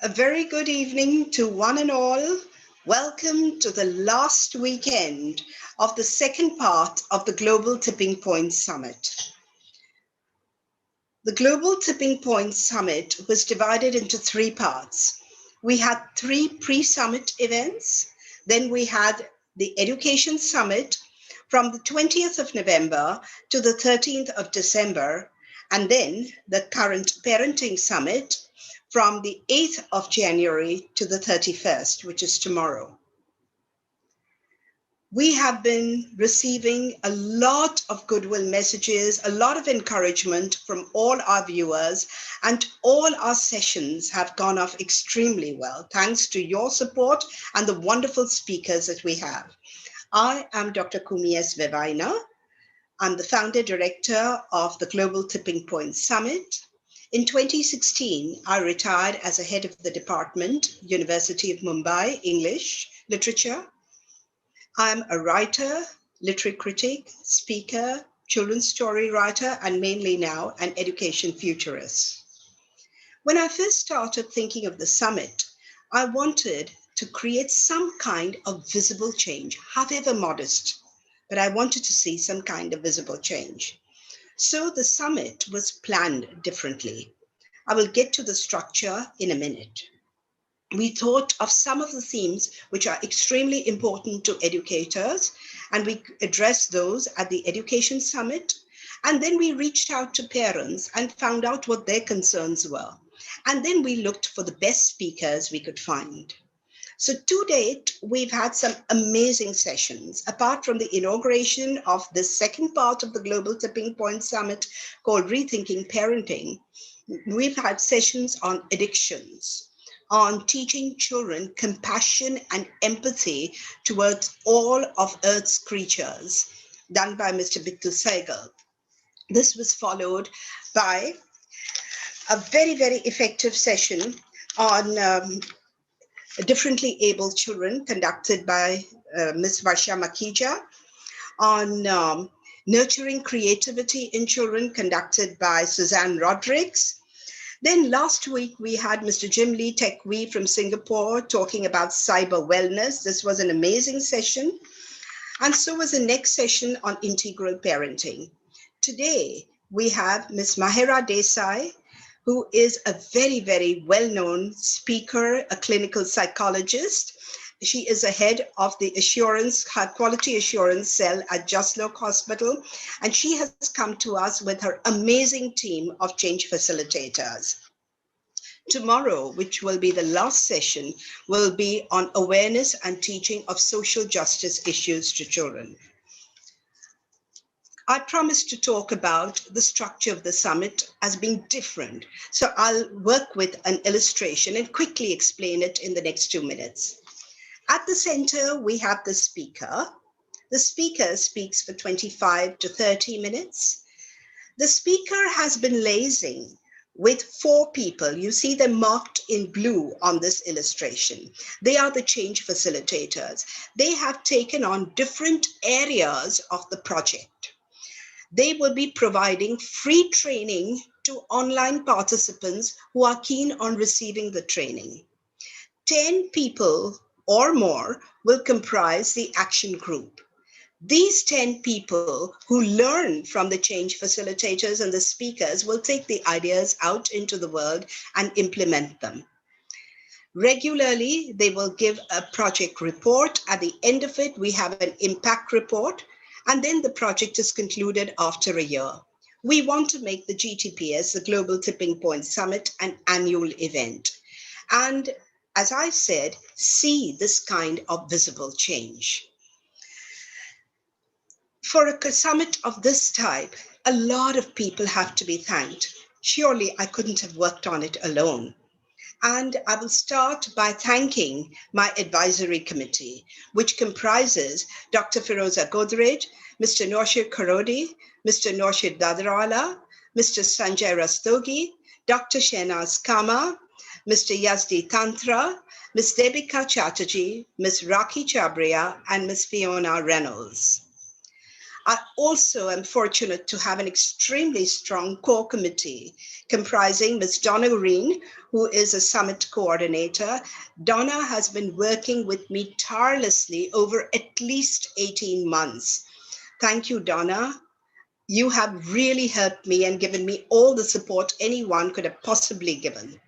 A very good evening to one and all. Welcome to the last weekend of the second part of the Global Tipping Point Summit. The Global Tipping Point Summit was divided into three parts. We had three pre-summit events. Then we had the Education Summit from the 20th of November to the 13th of December, and then the current Parenting Summit from the 8th of January to the 31st, which is tomorrow. We have been receiving a lot of goodwill messages, a lot of encouragement from all our viewers, and all our sessions have gone off extremely well, thanks to your support and the wonderful speakers that we have. I am Dr. Kumi S. Vevaina. I'm the founder director of the Global Tipping Point Summit. In 2016, I retired as a head of the department, University of Mumbai, English Literature. I'm a writer, literary critic, speaker, children's story writer, and mainly now an education futurist. When I first started thinking of the summit, I wanted to create some kind of visible change, however modest, but I wanted to see some kind of visible change. So the summit was planned differently. I will get to the structure in a minute. We thought of some of the themes which are extremely important to educators, and we addressed those at the Education Summit. And then we reached out to parents and found out what their concerns were. And then we looked for the best speakers we could find. So to date, we've had some amazing sessions. Apart from the inauguration of the second part of the Global Tipping Point Summit called Rethinking Parenting, we've had sessions on addictions, on teaching children compassion and empathy towards all of Earth's creatures, done by Mr. Bittu Saigal. This was followed by a very, very effective session on differently abled children conducted by Ms. Varsha Makija, on nurturing creativity in children conducted by Suzanne Rodrigues. Then last week we had Mr. Jim Lee Tekwi from Singapore talking about cyber wellness. This was an amazing session. And so was the next session on integral parenting. Today we have Ms. Mahira Desai, who is a very, very well-known speaker, a clinical psychologist. She is the head of the quality assurance cell at Jaslok Hospital, and she has come to us with her amazing team of change facilitators. Tomorrow, which will be the last session, will be on awareness and teaching of social justice issues to children. I promised to talk about the structure of the summit as being different. So I'll work with an illustration and quickly explain it in the next 2 minutes. At the center, we have the speaker. The speaker speaks for 25 to 30 minutes. The speaker has been liaising with 4 people. You see them marked in blue on this illustration. They are the change facilitators. They have taken on different areas of the project. They will be providing free training to online participants who are keen on receiving the training. 10 people or more will comprise the action group. These 10 people who learn from the change facilitators and the speakers will take the ideas out into the world and implement them. Regularly, they will give a project report. At the end of it, we have an impact report, and then the project is concluded after a year. We want to make the GTPS, the Global Tipping Point Summit, an annual event. And as I said, see this kind of visible change. For a summit of this type, a lot of people have to be thanked. Surely I couldn't have worked on it alone. And I will start by thanking my advisory committee, which comprises Dr. Firoza Godrej, Mr. Naushad Karodi, Mr. Naushad Dadrawala, Mr. Sanjay Rastogi, Dr. Shehnaz Kama, Mr. Yazdi Tantra, Ms. Debika Chatterjee, Ms. Rakhi Chabria, and Ms. Fiona Reynolds. I also am fortunate to have an extremely strong core committee comprising Ms. Donna Green, who is a summit coordinator. Donna has been working with me tirelessly over at least 18 months. Thank you, Donna. You have really helped me and given me all the support anyone could have possibly given.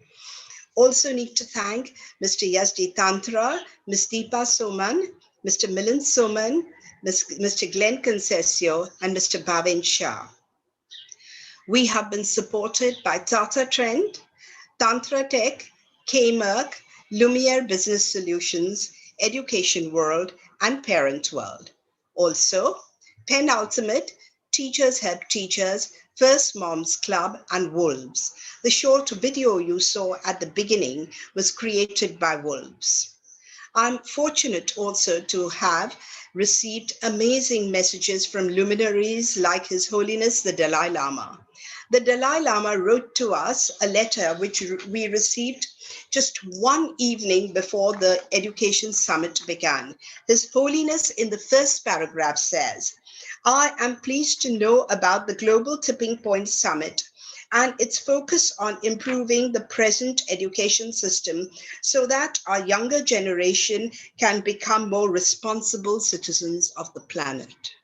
Also need to thank Mr. Yasdi Tantra, Ms. Deepa Soman, Mr. Milind Soman, Mr. Glenn Concesio, and Mr. Bhavin Shah. We have been supported by Tata Trend, Tantra Tech, Kmerk, Lumiere Business Solutions, Education World, and Parent World. Also, Penultimate, Teachers Help Teachers, First Moms Club, and Wolves. The short video you saw at the beginning was created by Wolves. I'm fortunate also to have received amazing messages from luminaries like His Holiness the Dalai Lama. The Dalai Lama wrote to us a letter which we received just one evening before the Education Summit began. His Holiness in the first paragraph says, I am pleased to know about the Global Tipping Point Summit and its focus on improving the present education system so that our younger generation can become more responsible citizens of the planet.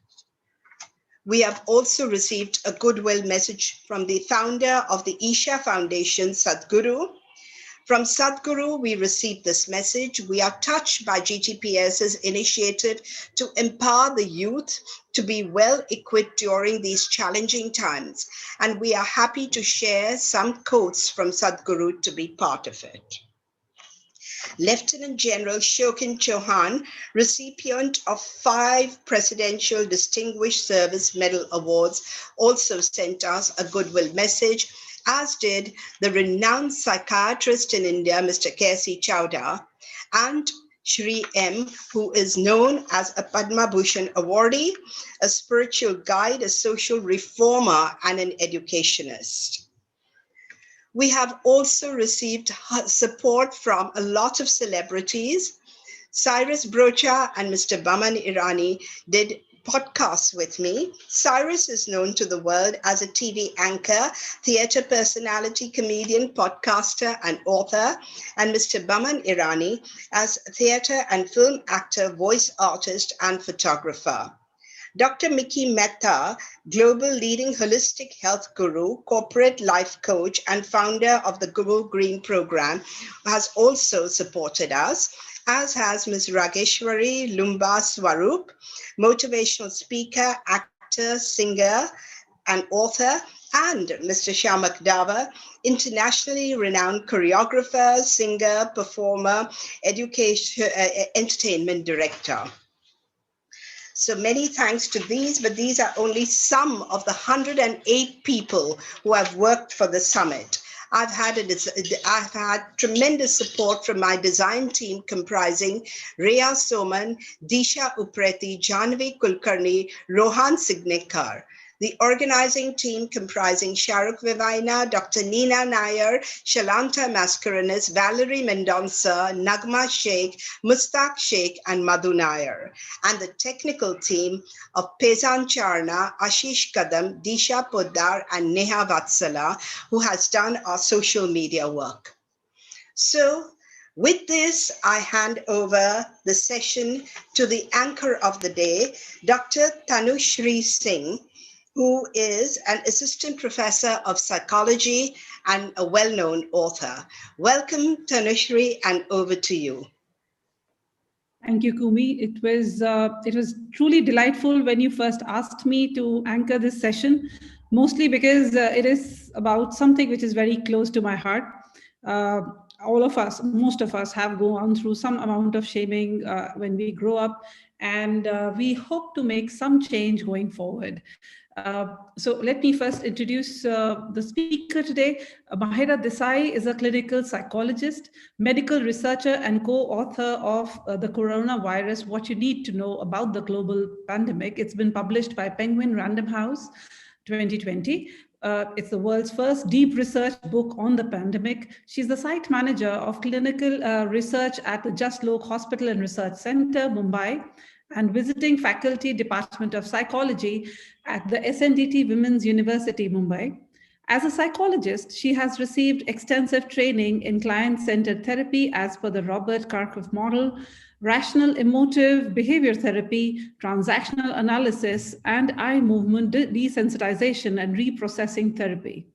We have also received a goodwill message from the founder of the Isha Foundation, Sadhguru. From Sadhguru, we received this message. We are touched by GTPS's initiative to empower the youth to be well equipped during these challenging times. And we are happy to share some quotes from Sadhguru to be part of it. Lieutenant General Shokin Chauhan, recipient of 5 Presidential Distinguished Service Medal Awards, also sent us a goodwill message, as did the renowned psychiatrist in India, Mr. K.C. Chowda, and Shri M, who is known as a Padma Bhushan awardee, a spiritual guide, a social reformer, and an educationist. We have also received support from a lot of celebrities. Cyrus Brocha and Mr. Baman Irani did podcasts with me. Cyrus is known to the world as a TV anchor, theater personality, comedian, podcaster, and author, and Mr. Baman Irani as theater and film actor, voice artist, and photographer. Dr. Mickey Mehta, global leading holistic health guru, corporate life coach, and founder of the Guru Green program, has also supported us, as has Ms. Rageshwari Lumba Swarup, motivational speaker, actor, singer, and author, and Mr. Shamak Dava, internationally renowned choreographer, singer, performer, entertainment director. So many thanks to these, but these are only some of the 108 people who have worked for the summit. I've had tremendous support from my design team comprising Rhea Soman, Disha Upreti, Janvi Kulkarni, Rohan Signekar. The organizing team comprising Shahrukh Vivaina, Dr. Nina Nair, Shalanta Mascarenas, Valerie Mendonça, Nagma Sheikh, Mustaq Sheikh, and Madhu Nair. And the technical team of Pezan Charna, Ashish Kadam, Disha Poddar, and Neha Vatsala, who has done our social media work. So with this, I hand over the session to the anchor of the day, Dr. Tanushri Singh, who is an assistant professor of psychology and a well-known author. Welcome, Tanushri, and over to you. Thank you, Kumi. It was truly delightful when you first asked me to anchor this session, mostly because it is about something which is very close to my heart. All of us, most of us have gone through some amount of shaming when we grow up, and we hope to make some change going forward. So let me first introduce the speaker today. Mahira Desai is a clinical psychologist, medical researcher, and co-author of The Coronavirus, What You Need to Know About the Global Pandemic. It's been published by Penguin Random House 2020. It's the world's first deep research book on the pandemic. She's the site manager of clinical research at the Just Lok Hospital and Research Center, Mumbai. and visiting faculty Department of Psychology at the SNDT Women's University, Mumbai. As a psychologist, she has received extensive training in client-centered therapy as per the Robert Kharkov model, rational emotive behavior therapy, transactional analysis, and eye movement desensitization and reprocessing therapy.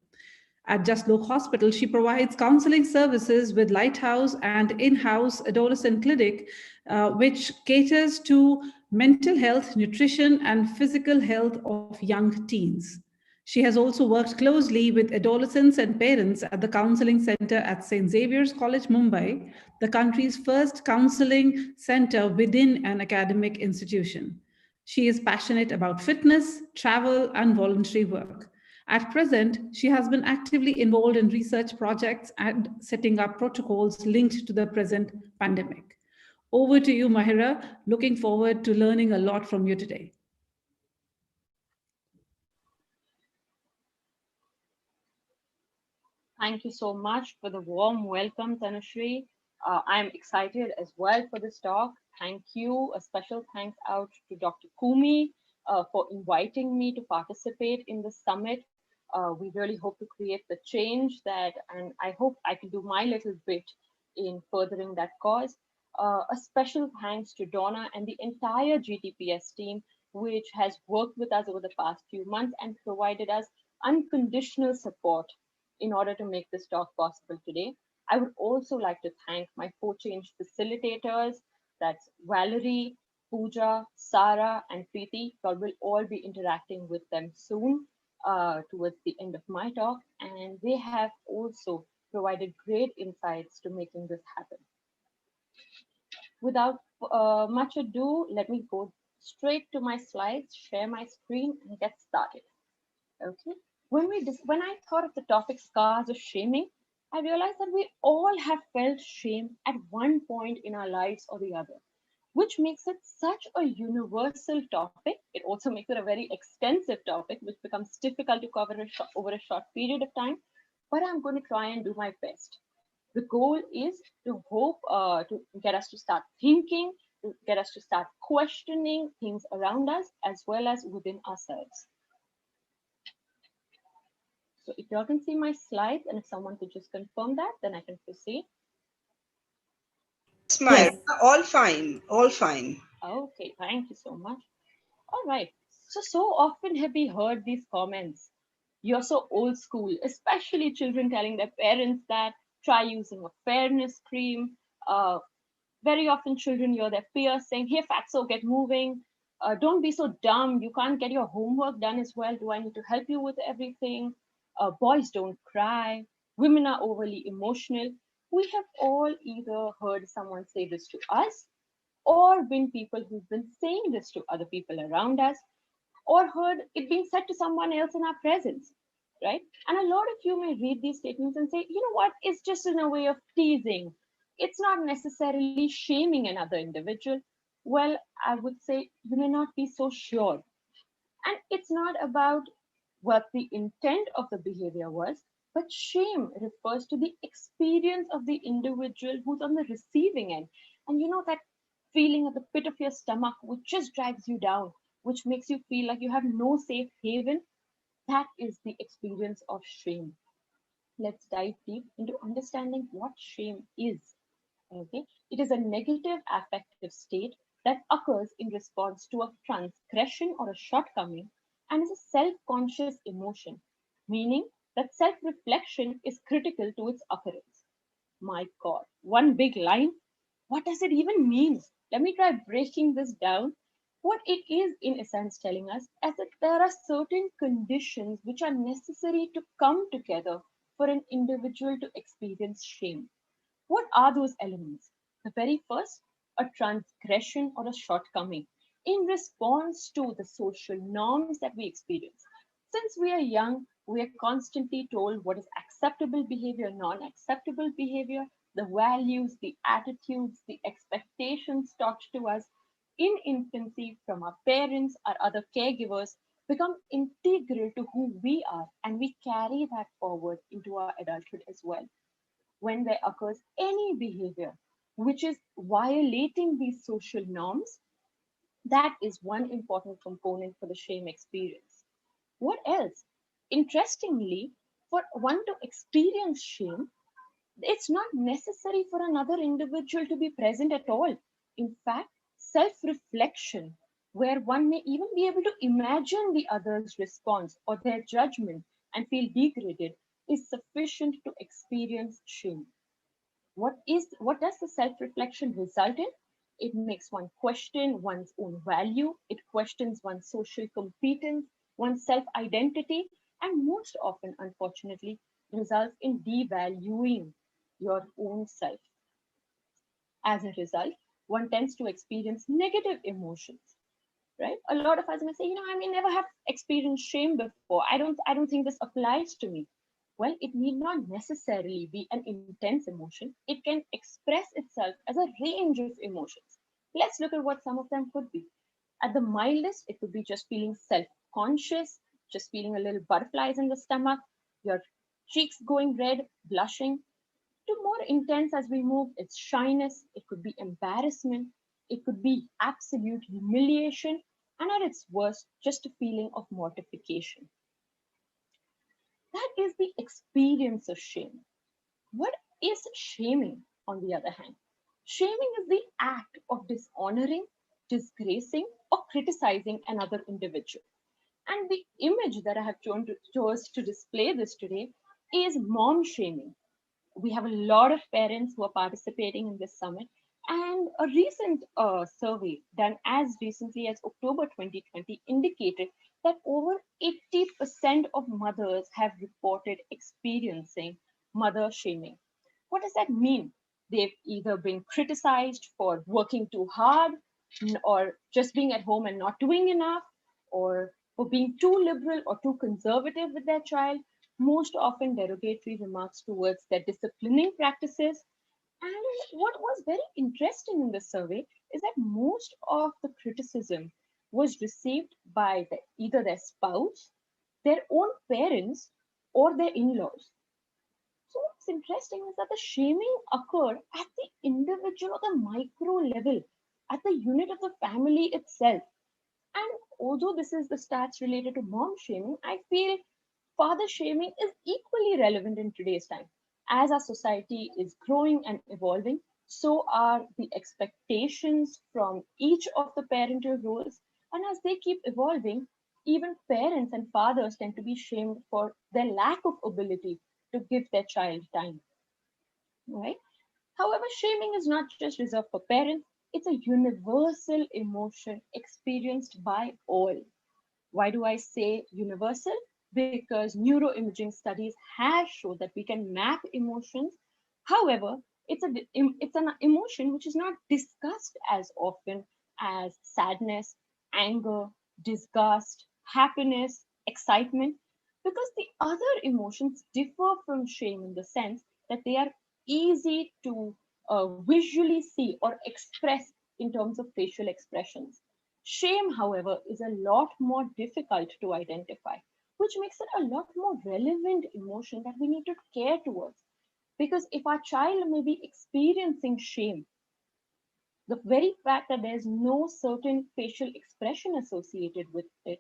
At Just Look Hospital, she provides counseling services with Lighthouse and in-house adolescent clinic, which caters to mental health, nutrition, and physical health of young teens. She has also worked closely with adolescents and parents at the Counseling Center at St. Xavier's College, Mumbai, the country's first counseling center within an academic institution. She is passionate about fitness, travel, and voluntary work. At present, she has been actively involved in research projects and setting up protocols linked to the present pandemic. Over to you, Mahira. Looking forward to learning a lot from you today. Thank you so much for the warm welcome, Tanushree. I'm excited as well for this talk. Thank you. A special thanks out to Dr. Kumi for inviting me to participate in the summit. We really hope to create the change that, and I hope I can do my little bit in furthering that cause. A special thanks to Donna and the entire GTPS team, which has worked with us over the past few months and provided us unconditional support in order to make this talk possible today. I would also like to thank my co-change facilitators, that's Valerie, Pooja, Sarah, and Preeti. I will all be interacting with them soon towards the end of my talk, and they have also provided great insights to making this happen. Without much ado, let me go straight to my slides, share my screen, and get started. Okay. When I thought of the topic scars of shaming, I realized that we all have felt shame at one point in our lives or the other, which makes it such a universal topic. It also makes it a very extensive topic, which becomes difficult to cover over a short period of time. But I'm going to try and do my best. The goal is to hope to get us to start thinking, to get us to start questioning things around us as well as within ourselves. So if you all can see my slides, and if someone could just confirm that, then I can proceed. Smile. Yes. All fine, all fine. Okay, thank you so much. All right. So often have we heard these comments. You're so old school, especially children telling their parents that, try using a fairness cream. Very often children hear their peers saying, hey, fatso, get moving. Don't be so dumb. You can't get your homework done as well. Do I need to help you with everything? Boys don't cry. Women are overly emotional. We have all either heard someone say this to us, or been people who've been saying this to other people around us, or heard it being said to someone else in our presence, right? And a lot of you may read these statements and say, you know what, it's just in a way of teasing. It's not necessarily shaming another individual. Well, I would say you may not be so sure. And it's not about what the intent of the behavior was, but shame refers to the experience of the individual who's on the receiving end. And you know that feeling at the pit of your stomach, which just drags you down, which makes you feel like you have no safe haven? That is the experience of shame. Let's dive deep into understanding what shame is. Okay, it is a negative affective state that occurs in response to a transgression or a shortcoming, and is a self-conscious emotion, meaning that self-reflection is critical to its occurrence. My God, one big line. What does it even mean? Let me try breaking this down. What it is, in essence, telling us is that there are certain conditions which are necessary to come together for an individual to experience shame. What are those elements? The very first, a transgression or a shortcoming in response to the social norms that we experience. Since we are young, we are constantly told what is acceptable behavior, non-acceptable behavior, the values, the attitudes, the expectations taught to us in infancy from our parents or other caregivers become integral to who we are, and we carry that forward into our adulthood as well. When there occurs any behavior which is violating these social norms, That is one important component for the shame experience. What else? Interestingly, for one to experience shame, it's not necessary for another individual to be present at all. In fact, self reflection, where one may even be able to imagine the other's response or their judgment and feel degraded, is sufficient to experience shame. What does the self-reflection result in? It makes one question one's own value, it questions one's social competence, one's self-identity, and most often, unfortunately, results in devaluing your own self. As a result, one tends to experience negative emotions, right? A lot of us may say, I may never have experienced shame before. I don't think this applies to me. Well, it need not necessarily be an intense emotion. It can express itself as a range of emotions. Let's look at what some of them could be. At the mildest, it could be just feeling self-conscious, just feeling a little butterflies in the stomach, your cheeks going red, blushing. To more intense as we move, it's shyness, it could be embarrassment, it could be absolute humiliation, and at its worst, just a feeling of mortification. That is the experience of shame. What is shaming, on the other hand? Shaming is the act of dishonoring, disgracing, or criticizing another individual. And the image that I have chose to display this today is mom shaming. We have a lot of parents who are participating in this summit. And a recent survey done as recently as October 2020 indicated that over 80% of mothers have reported experiencing mother shaming. What does that mean? They've either been criticized for working too hard, or just being at home and not doing enough, or for being too liberal or too conservative with their child, most often derogatory remarks towards their disciplining practices. And what was very interesting in the survey is that most of the criticism was received by either their spouse, their own parents, or their in-laws. So what's interesting is that the shaming occurred at the individual or the micro level, at the unit of the family itself. And although this is the stats related to mom shaming, I feel father shaming is equally relevant in today's time. As our society is growing and evolving, so are the expectations from each of the parental roles. And as they keep evolving, even parents and fathers tend to be shamed for their lack of ability to give their child time, right? However, shaming is not just reserved for parents, it's a universal emotion experienced by all. Why do I say universal? Because neuroimaging studies have shown that we can map emotions. However, it's an emotion which is not discussed as often as sadness, anger, disgust, happiness, excitement, because the other emotions differ from shame in the sense that they are easy to visually see or express in terms of facial expressions. Shame, however, is a lot more difficult to identify, which makes it a lot more relevant emotion that we need to care towards. Because if our child may be experiencing shame, the very fact that there's no certain facial expression associated with it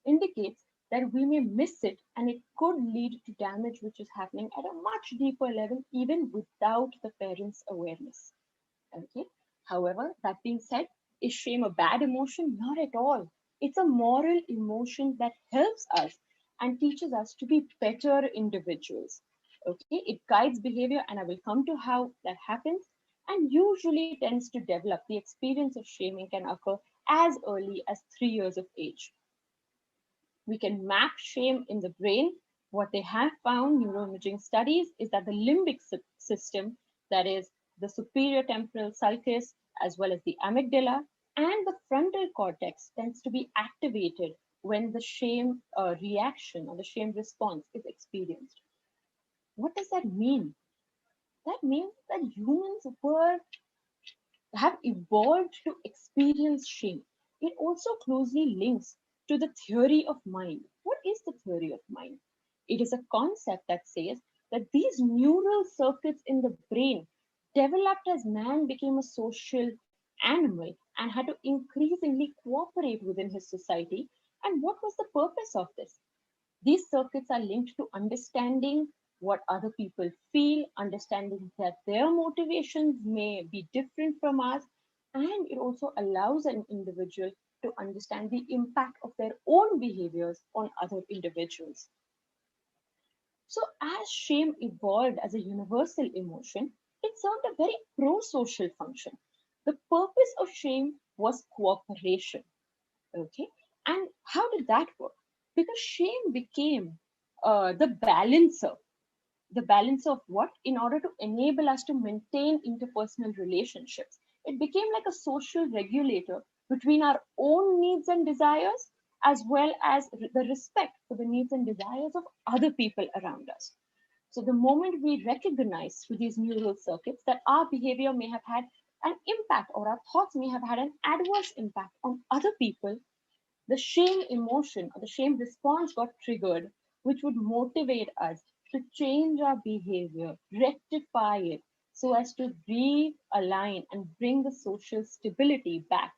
indicates that we may miss it, and it could lead to damage which is happening at a much deeper level, even without the parents' awareness. Okay. However, that being said, is shame a bad emotion? Not at all. It's a moral emotion that helps us and teaches us to be better individuals. Okay, it guides behavior, and I will come to how that happens. And usually tends to develop. The experience of shaming can occur as early as 3 years of age. We can map shame in the brain. What they have found, neuroimaging studies, is that the limbic system, that is the superior temporal sulcus, as well as the amygdala and the frontal cortex, tends to be activated when the shame reaction or the shame response is experienced. What does that mean? That means that humans have evolved to experience shame. It also closely links to the theory of mind. What is the theory of mind? It is a concept that says that these neural circuits in the brain developed as man became a social animal and had to increasingly cooperate within his society. And what was the purpose of this? These circuits are linked to understanding what other people feel, understanding that their motivations may be different from ours, and it also allows an individual to understand the impact of their own behaviors on other individuals. So, as shame evolved as a universal emotion, it served a very pro social function. The purpose of shame was cooperation. Okay. And how did that work? Because shame became the balance of what? In order to enable us to maintain interpersonal relationships. It became like a social regulator between our own needs and desires, as well as the respect for the needs and desires of other people around us. So the moment we recognize through these neural circuits that our behavior may have had an impact, or our thoughts may have had an adverse impact on other people, the shame emotion or the shame response got triggered, which would motivate us to change our behavior, rectify it, so as to realign and bring the social stability back.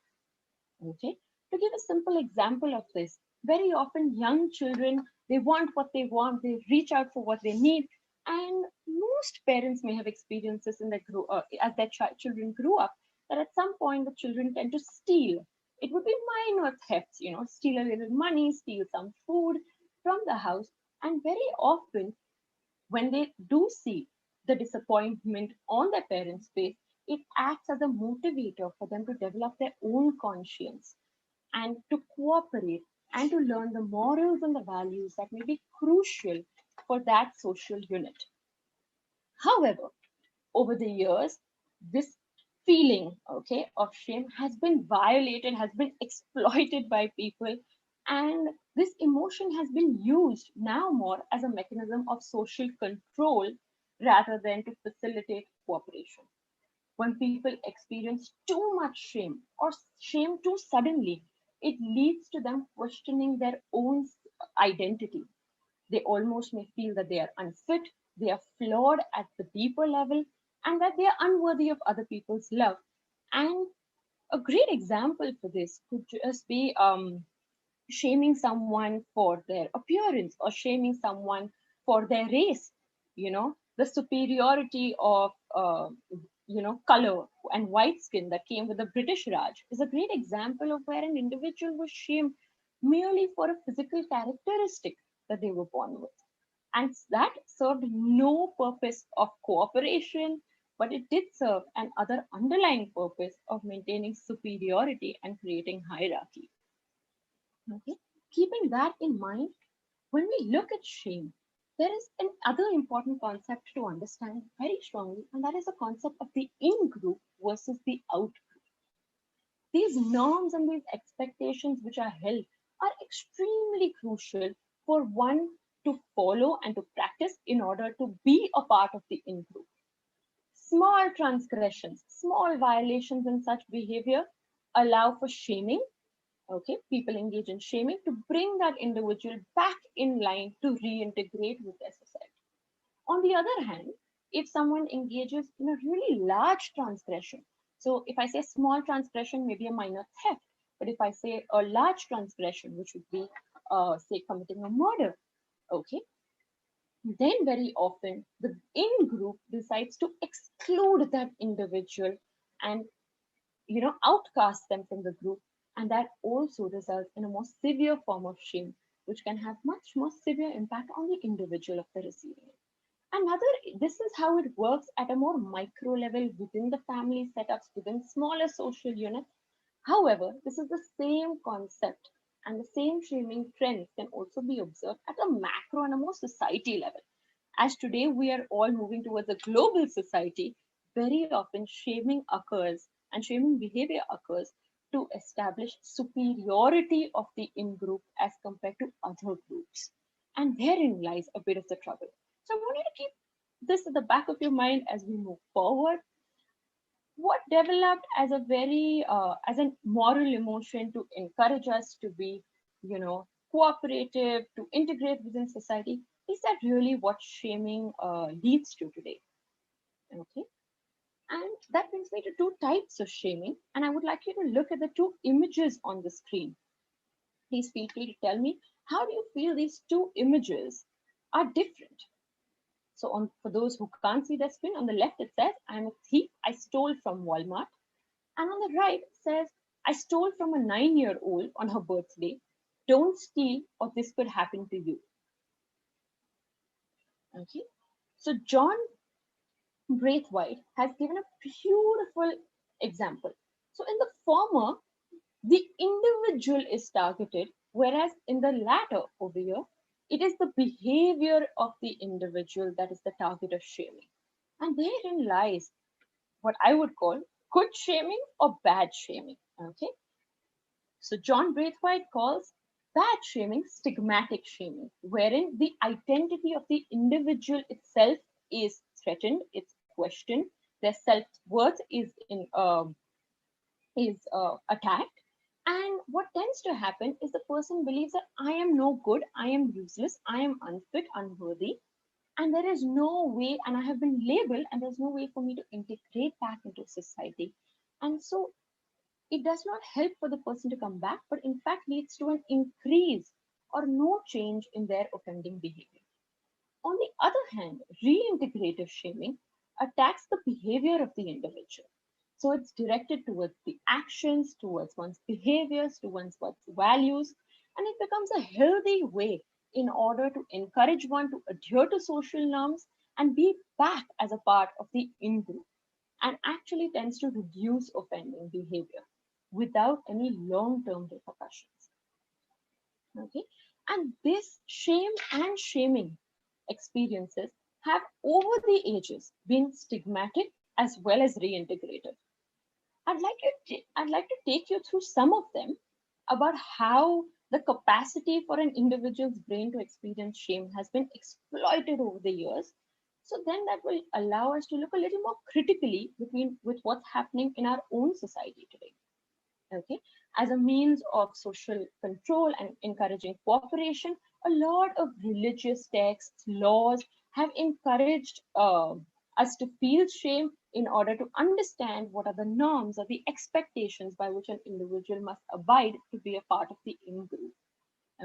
Okay. To give a simple example of this, very often young children, they want what they want, they reach out for what they need, and most parents may have experiences in their as their children grew up, that at some point the children tend to steal. It would be minor thefts, steal a little money, steal some food from the house, and very often when they do see the disappointment on their parents' face, it acts as a motivator for them to develop their own conscience and to cooperate and to learn the morals and the values that may be crucial for that social unit. However, over the years, this feeling, okay, of shame has been violated, has been exploited by people, and this emotion has been used now more as a mechanism of social control rather than to facilitate cooperation. When people experience too much shame or shame too suddenly, it leads to them questioning their own identity. They almost may feel that they are unfit, they are flawed at the deeper level, and that they are unworthy of other people's love. And a great example for this could just be shaming someone for their appearance or shaming someone for their race. The superiority of color and white skin that came with the British Raj is a great example of where an individual was shamed merely for a physical characteristic that they were born with, and that served no purpose of cooperation, but it did serve an other underlying purpose of maintaining superiority and creating hierarchy. Okay. Keeping that in mind, when we look at shame, there is another important concept to understand very strongly, and that is the concept of the in group versus the out group. These norms and these expectations which are held are extremely crucial for one to follow and to practice in order to be a part of the in group. Small transgressions, small violations in such behavior allow for shaming. Okay, people engage in shaming to bring that individual back in line to reintegrate with their society. On the other hand, if someone engages in a really large transgression, so if I say small transgression, maybe a minor theft, but if I say a large transgression, which would be, say, committing a murder, okay, then very often the in group decides to exclude that individual and outcast them from the group, and that also results in a more severe form of shame, which can have much more severe impact on the individual of the receiving it. Another, this is how it works at a more micro level within the family setups, within smaller social units. However, this is the same concept, and the same shaming trends can also be observed at a macro and a more society level. As today we are all moving towards a global society, very often shaming occurs and shaming behavior occurs to establish superiority of the in group as compared to other groups. And therein lies a bit of the trouble. So I want you to keep this at the back of your mind as we move forward. What developed as a very as a moral emotion to encourage us to be, cooperative, to integrate within society, is that really what shaming leads to today? Okay. And that brings me to two types of shaming, and I would like you to look at the two images on the screen. Please feel free to tell me, how do you feel these two images are different? So for those who can't see the screen, on the left it says, I'm a thief, I stole from Walmart. And on the right it says, I stole from a 9-year-old on her birthday. Don't steal or this could happen to you. Okay. So John Braithwaite has given a beautiful example. So in the former, the individual is targeted, whereas in the latter over here, it is the behavior of the individual that is the target of shaming. And therein lies what I would call good shaming or bad shaming. Okay. So John Braithwaite calls bad shaming stigmatic shaming, wherein the identity of the individual itself is threatened, it's questioned, their self-worth is attacked. And what tends to happen is the person believes that I am no good, I am useless, I am unfit, unworthy, and there is no way, and I have been labeled, and there's no way for me to integrate back into society. And so it does not help for the person to come back, but in fact leads to an increase or no change in their offending behavior. On the other hand, reintegrative shaming attacks the behavior of the individual. So it's directed towards the actions, towards one's behaviors, towards one's values, and it becomes a healthy way in order to encourage one to adhere to social norms and be back as a part of the in-group, and actually tends to reduce offending behavior without any long-term repercussions. Okay, and this shame and shaming experiences have over the ages been stigmatic as well as reintegrative. I'd like to take you through some of them about how the capacity for an individual's brain to experience shame has been exploited over the years. So then that will allow us to look a little more critically with what's happening in our own society today. Okay, as a means of social control and encouraging cooperation, a lot of religious texts, laws have encouraged us to feel shame in order to understand what are the norms or the expectations by which an individual must abide to be a part of the in-group.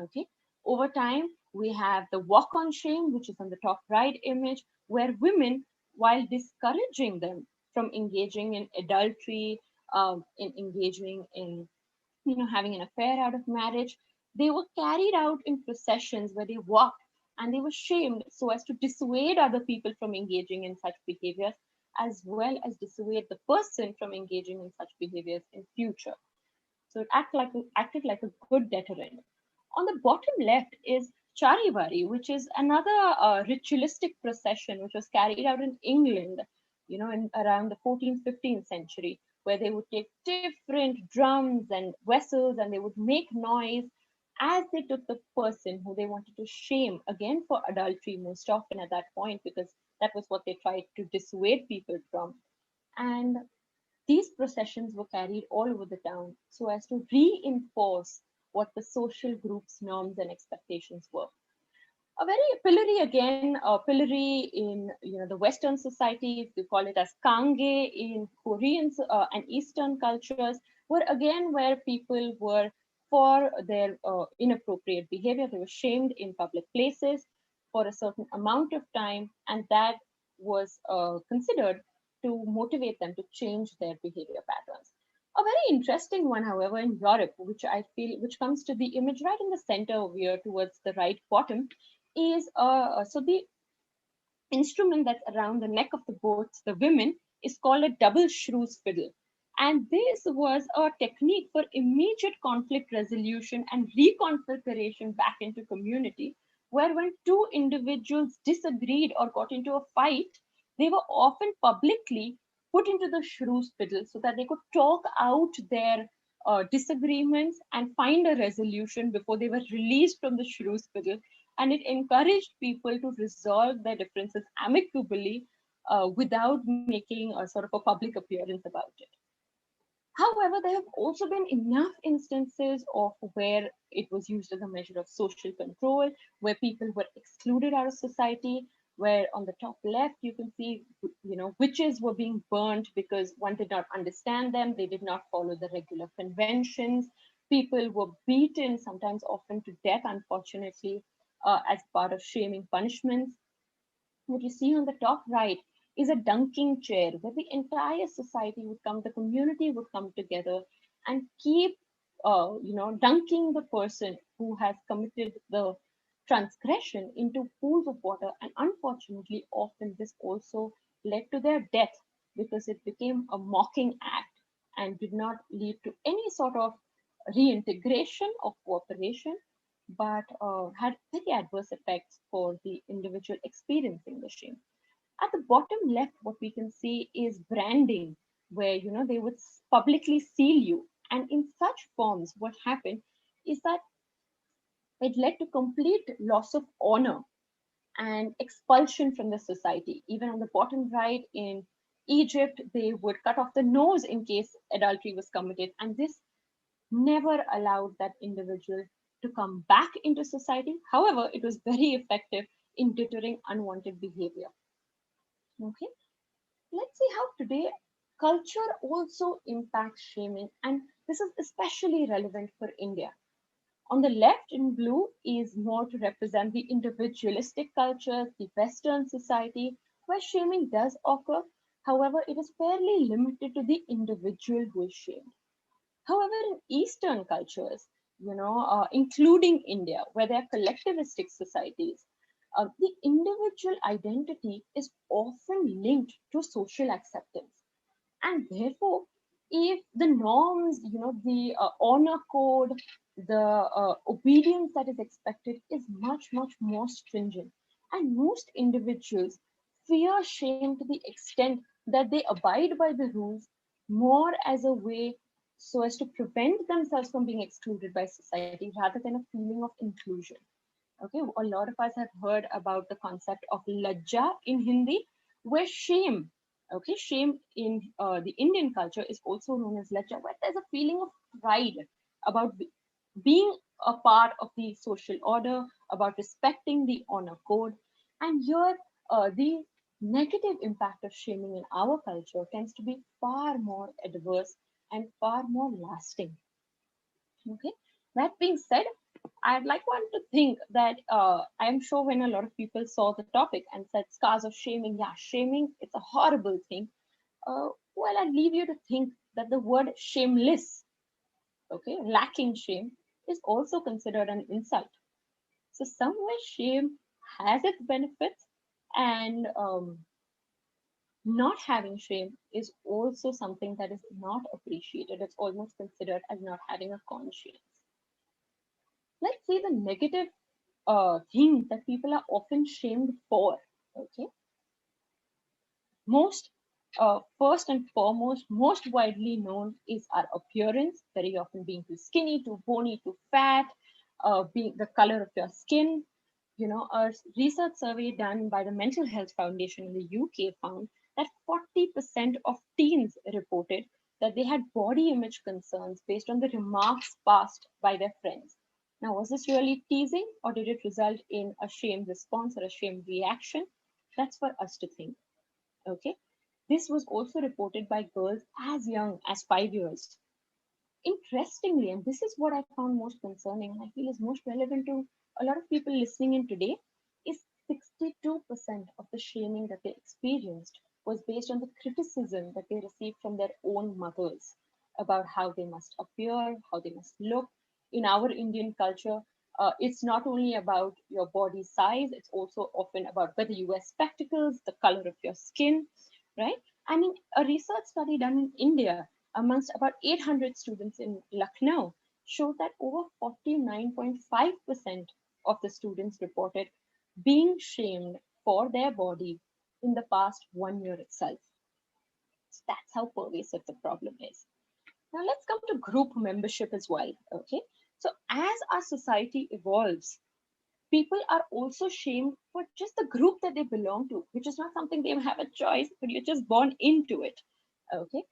Okay, over time we have the walk on shame, which is on the top right image, where women, while discouraging them from engaging in adultery, in engaging in having an affair out of marriage, they were carried out in processions where they walked and they were shamed so as to dissuade other people from engaging in such behaviors, as well as dissuade the person from engaging in such behaviors in future. So it acted like a good deterrent. On the bottom left is Charivari, which is another ritualistic procession which was carried out in England, in around the 14th, 15th century, where they would take different drums and vessels and they would make noise as they took the person who they wanted to shame, again for adultery most often at that point, because that was what they tried to dissuade people from. And these processions were carried all over the town so as to reinforce what the social group's norms and expectations were. A very pillory, again, a pillory in the Western societies, we call it as kange in Korean and Eastern cultures, were again where people were for their inappropriate behavior. They were shamed in public places for a certain amount of time, and that was considered to motivate them to change their behavior patterns. A very interesting one, however, in Europe, which I feel, which comes to the image right in the center over here towards the right bottom, is so the instrument that's around the neck of the women is called a double shrews fiddle. And this was a technique for immediate conflict resolution and reconfiguration back into community, where when two individuals disagreed or got into a fight, they were often publicly put into the shrews fiddle so that they could talk out their disagreements and find a resolution before they were released from the shrews fiddle. And it encouraged people to resolve their differences amicably without making a sort of a public appearance about it. However, there have also been enough instances of where it was used as a measure of social control, where people were excluded out of society, where on the top left, you can see, witches were being burnt because one did not understand them. They did not follow the regular conventions. People were beaten, sometimes often to death, unfortunately, as part of shaming punishments. What you see on the top right is a dunking chair where the entire society would come, the community would come together and keep, dunking the person who has committed the transgression into pools of water. And unfortunately, often this also led to their death because it became a mocking act and did not lead to any sort of reintegration or cooperation, but had very adverse effects for the individual experiencing the shame. At the bottom left, what we can see is branding, where they would publicly seal you. And in such forms, what happened is that it led to complete loss of honor and expulsion from the society. Even on the bottom right, in Egypt, they would cut off the nose in case adultery was committed. And this never allowed that individual to come back into society. However, it was very effective in deterring unwanted behavior. Okay, let's see how today culture also impacts shaming, and this is especially relevant for India. On the left in blue is more to represent the individualistic cultures, the Western society, where shaming does occur. However, it is fairly limited to the individual who is shamed. However, in Eastern cultures, including India, where there are collectivistic societies, the individual identity is often linked to social acceptance. And therefore, if the norms, the honor code, the obedience that is expected is much, much more stringent. And most individuals fear shame to the extent that they abide by the rules more as a way so as to prevent themselves from being excluded by society rather than a feeling of inclusion. Okay, a lot of us have heard about the concept of lajja in Hindi, where shame, okay, shame in the Indian culture is also known as lajja, where there's a feeling of pride about being a part of the social order, about respecting the honor code. And here, the negative impact of shaming in our culture tends to be far more adverse and far more lasting. Okay, that being said, I'd like one to think that I'm sure when a lot of people saw the topic and said scars of shaming, yeah, shaming, it's a horrible thing. Well, I'd leave you to think that the word shameless, okay, lacking shame, is also considered an insult. So somewhere shame has its benefits, and not having shame is also something that is not appreciated. It's almost considered as not having a conscience. Let's see the negative things that people are often shamed for. Okay, first and foremost, most widely known is our appearance, very often being too skinny, too bony, too fat, being the color of your skin. A research survey done by the Mental Health Foundation in the UK found that 40% of teens reported that they had body image concerns based on the remarks passed by their friends. Now, was this really teasing, or did it result in a shame response or a shame reaction? That's for us to think. Okay. This was also reported by girls as young as 5 years. Interestingly, and this is what I found most concerning, and I feel is most relevant to a lot of people listening in today, is 62% of the shaming that they experienced was based on the criticism that they received from their own mothers about how they must appear, how they must look. In our Indian culture, it's not only about your body size, it's also often about whether you wear spectacles, the color of your skin, right? And in a research study done in India amongst about 800 students in Lucknow showed that over 49.5% of the students reported being shamed for their body in the past 1 year itself. So that's how pervasive the problem is. Now let's come to group membership as well. Okay. So as our society evolves, people are also shamed for just the group that they belong to, which is not something they have a choice, but you're just born into it. Okay.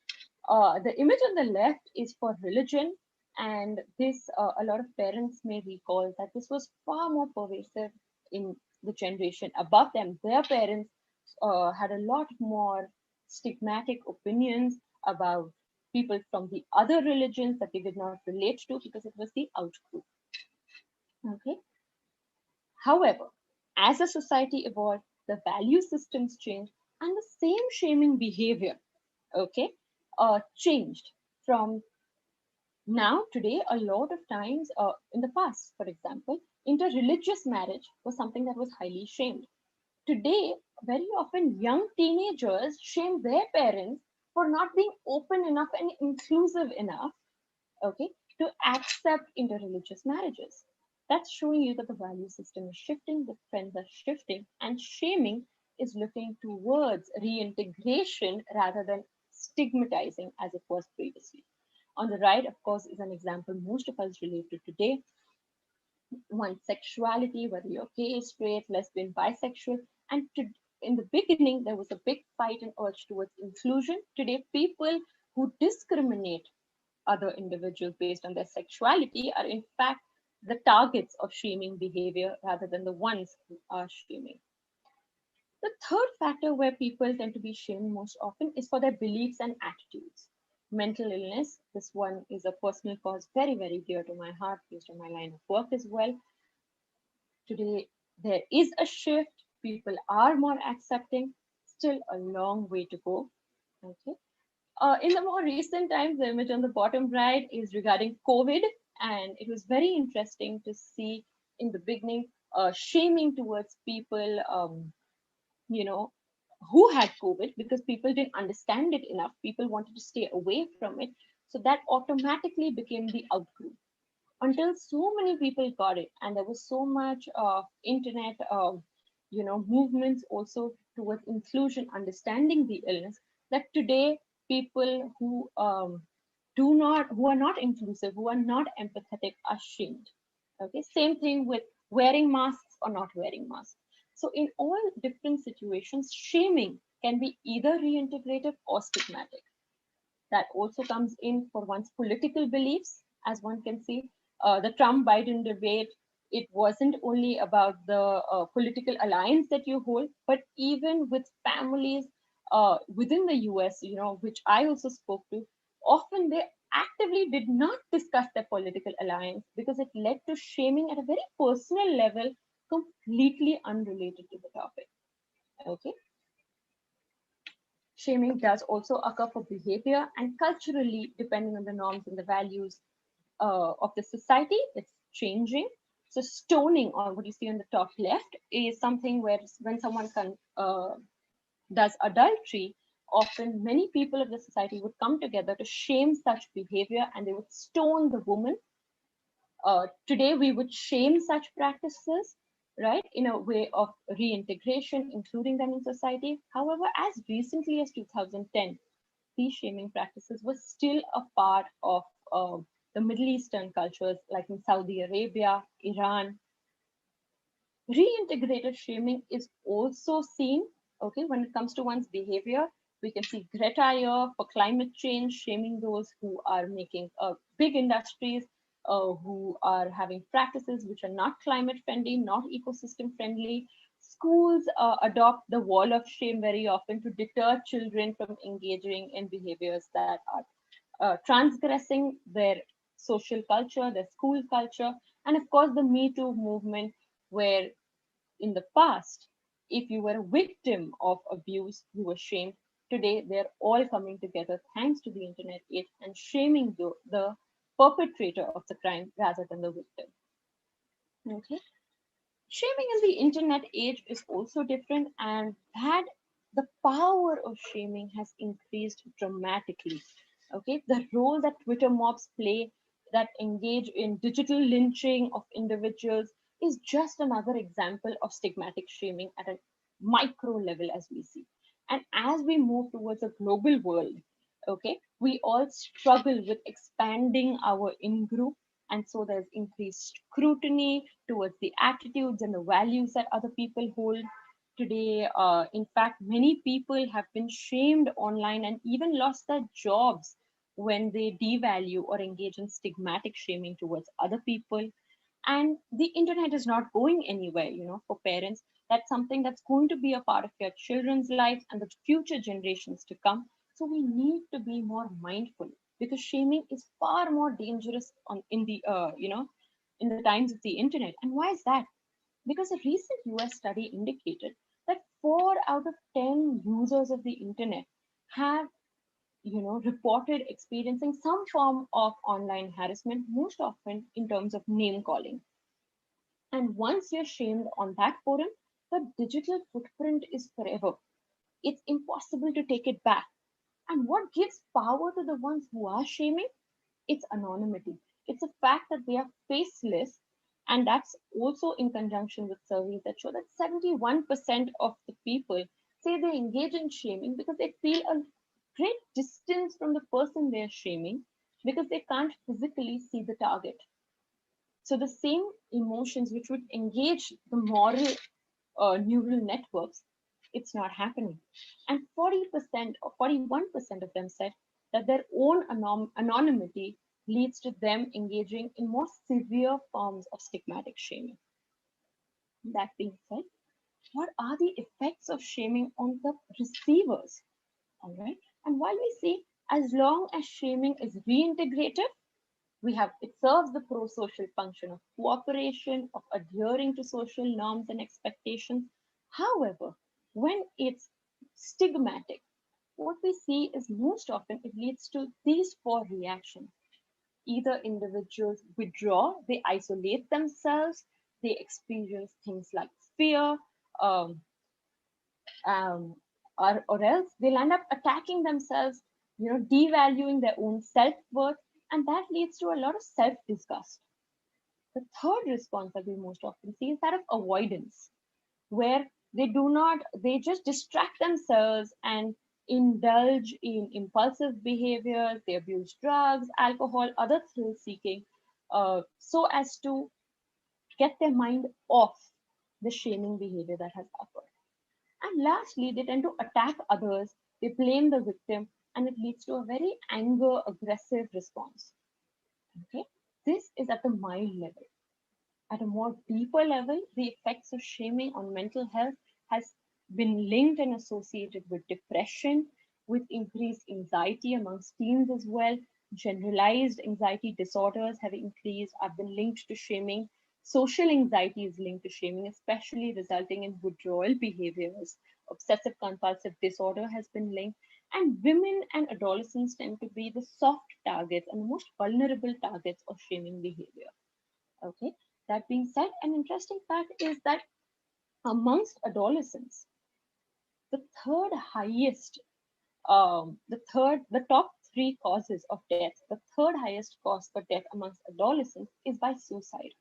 The image on the left is for religion, and this a lot of parents may recall that this was far more pervasive in the generation above them, their parents had a lot more stigmatic opinions about people from the other religions that they did not relate to because it was the out group. Okay. However, as a society evolved, the value systems changed, and the same shaming behavior, okay, changed from now today. A lot of times, in the past, for example, interreligious marriage was something that was highly shamed. Today, very often young teenagers shame their parents for not being open enough and inclusive enough, okay, to accept interreligious marriages. That's showing you that the value system is shifting, the trends are shifting, and shaming is looking towards reintegration rather than stigmatizing as it was previously. On the right, of course, is an example most of us relate to today. One's sexuality, whether you're gay, straight, lesbian, bisexual, and in the beginning, there was a big fight and urge towards inclusion. Today, people who discriminate other individuals based on their sexuality are in fact the targets of shaming behavior rather than the ones who are shaming. The third factor where people tend to be shamed most often is for their beliefs and attitudes. Mental illness, this one is a personal cause very, very dear to my heart based on my line of work as well. Today, there is a shift. People are more accepting, still a long way to go. Okay. In the more recent times, the image on the bottom right is regarding COVID, and it was very interesting to see in the beginning shaming towards people, you know, who had COVID because people didn't understand it enough. People wanted to stay away from it, so that automatically became the outgroup. Until so many people got it, and there was so much internet, movements also towards inclusion, understanding the illness, that today people who are not inclusive, who are not empathetic, are shamed. Okay, same thing with wearing masks or not wearing masks. So in all different situations, shaming can be either reintegrative or stigmatic. That also comes in for one's political beliefs, as one can see. The Trump-Biden debate, it wasn't only about the political alliance that you hold, but even with families within the US, which I also spoke to, often they actively did not discuss their political alliance because it led to shaming at a very personal level, completely unrelated to the topic. Okay. Shaming does also occur for behavior, and culturally, depending on the norms and the values of the society, it's changing. So stoning, or what you see on the top left, is something where when someone does adultery, often many people of the society would come together to shame such behavior, and they would stone the woman. Today, we would shame such practices, right, in a way of reintegration, including them in society. However, as recently as 2010, these shaming practices were still a part of the Middle Eastern cultures, like in Saudi Arabia, Iran. Reintegrated shaming is also seen, okay, when it comes to one's behavior. We can see Greta here for climate change, shaming those who are making big industries, who are having practices which are not climate friendly, not ecosystem friendly. Schools adopt the wall of shame very often to deter children from engaging in behaviors that are transgressing their social culture, their school culture. And of course, the Me Too movement, where in the past, if you were a victim of abuse, you were shamed. Today, they're all coming together thanks to the internet age and shaming the perpetrator of the crime rather than the victim. Okay. Shaming in the internet age is also different, and that the power of shaming has increased dramatically. Okay, the role that Twitter mobs play that engage in digital lynching of individuals is just another example of stigmatic shaming at a micro level, as we see. And as we move towards a global world, okay, we all struggle with expanding our in-group, and so there's increased scrutiny towards the attitudes and the values that other people hold. Today, in fact, many people have been shamed online and even lost their jobs when they devalue or engage in stigmatic shaming towards other people. And the internet is not going anywhere, for parents. That's something that's going to be a part of your children's lives and the future generations to come. So we need to be more mindful, because shaming is far more dangerous in the in the times of the internet. And why is that? Because a recent US study indicated that 4 out of 10 users of the internet have reported experiencing some form of online harassment, most often in terms of name calling. And once you're shamed on that forum, the digital footprint is forever. It's impossible to take it back. And what gives power to the ones who are shaming? It's anonymity. It's a fact that they are faceless. And that's also in conjunction with surveys that show that 71% of the people say they engage in shaming because they feel a great distance from the person they're shaming, because they can't physically see the target. So the same emotions which would engage the moral neural networks, it's not happening. And 40% or 41% of them said that their own anonymity leads to them engaging in more severe forms of stigmatic shaming. That being said, what are the effects of shaming on the receivers? All right. And while we see, as long as shaming is reintegrative, it serves the pro-social function of cooperation, of adhering to social norms and expectations. However, when it's stigmatic, what we see is most often it leads to these four reactions. Either individuals withdraw, they isolate themselves, they experience things like fear, um, um, or else they'll end up attacking themselves, devaluing their own self-worth, and that leads to a lot of self-disgust. The third response that we most often see is that of avoidance, where they just distract themselves and indulge in impulsive behaviors, they abuse drugs, alcohol, other thrill seeking, so as to get their mind off the shaming behavior that has occurred. And lastly, they tend to attack others, they blame the victim, and it leads to a very anger, aggressive response. Okay, this is at the mild level. At a more deeper level, the effects of shaming on mental health has been linked and associated with depression, with increased anxiety amongst teens as well. Generalized anxiety disorders have increased, have been linked to shaming. Social anxiety is linked to shaming, especially resulting in withdrawal behaviors. Obsessive compulsive disorder has been linked. And women and adolescents tend to be the soft targets and the most vulnerable targets of shaming behavior. Okay. That being said, an interesting fact is that amongst adolescents, the third highest, the top three causes of death, the third highest cause for death amongst adolescents is by suicide.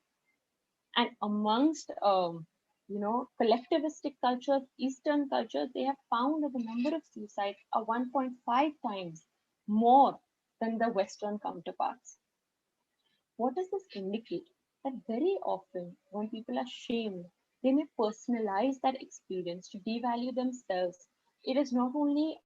And amongst, collectivistic cultures, Eastern cultures, they have found that the number of suicides are 1.5 times more than the Western counterparts. What does this indicate? That very often when people are shamed, they may personalize that experience to devalue themselves. It is not only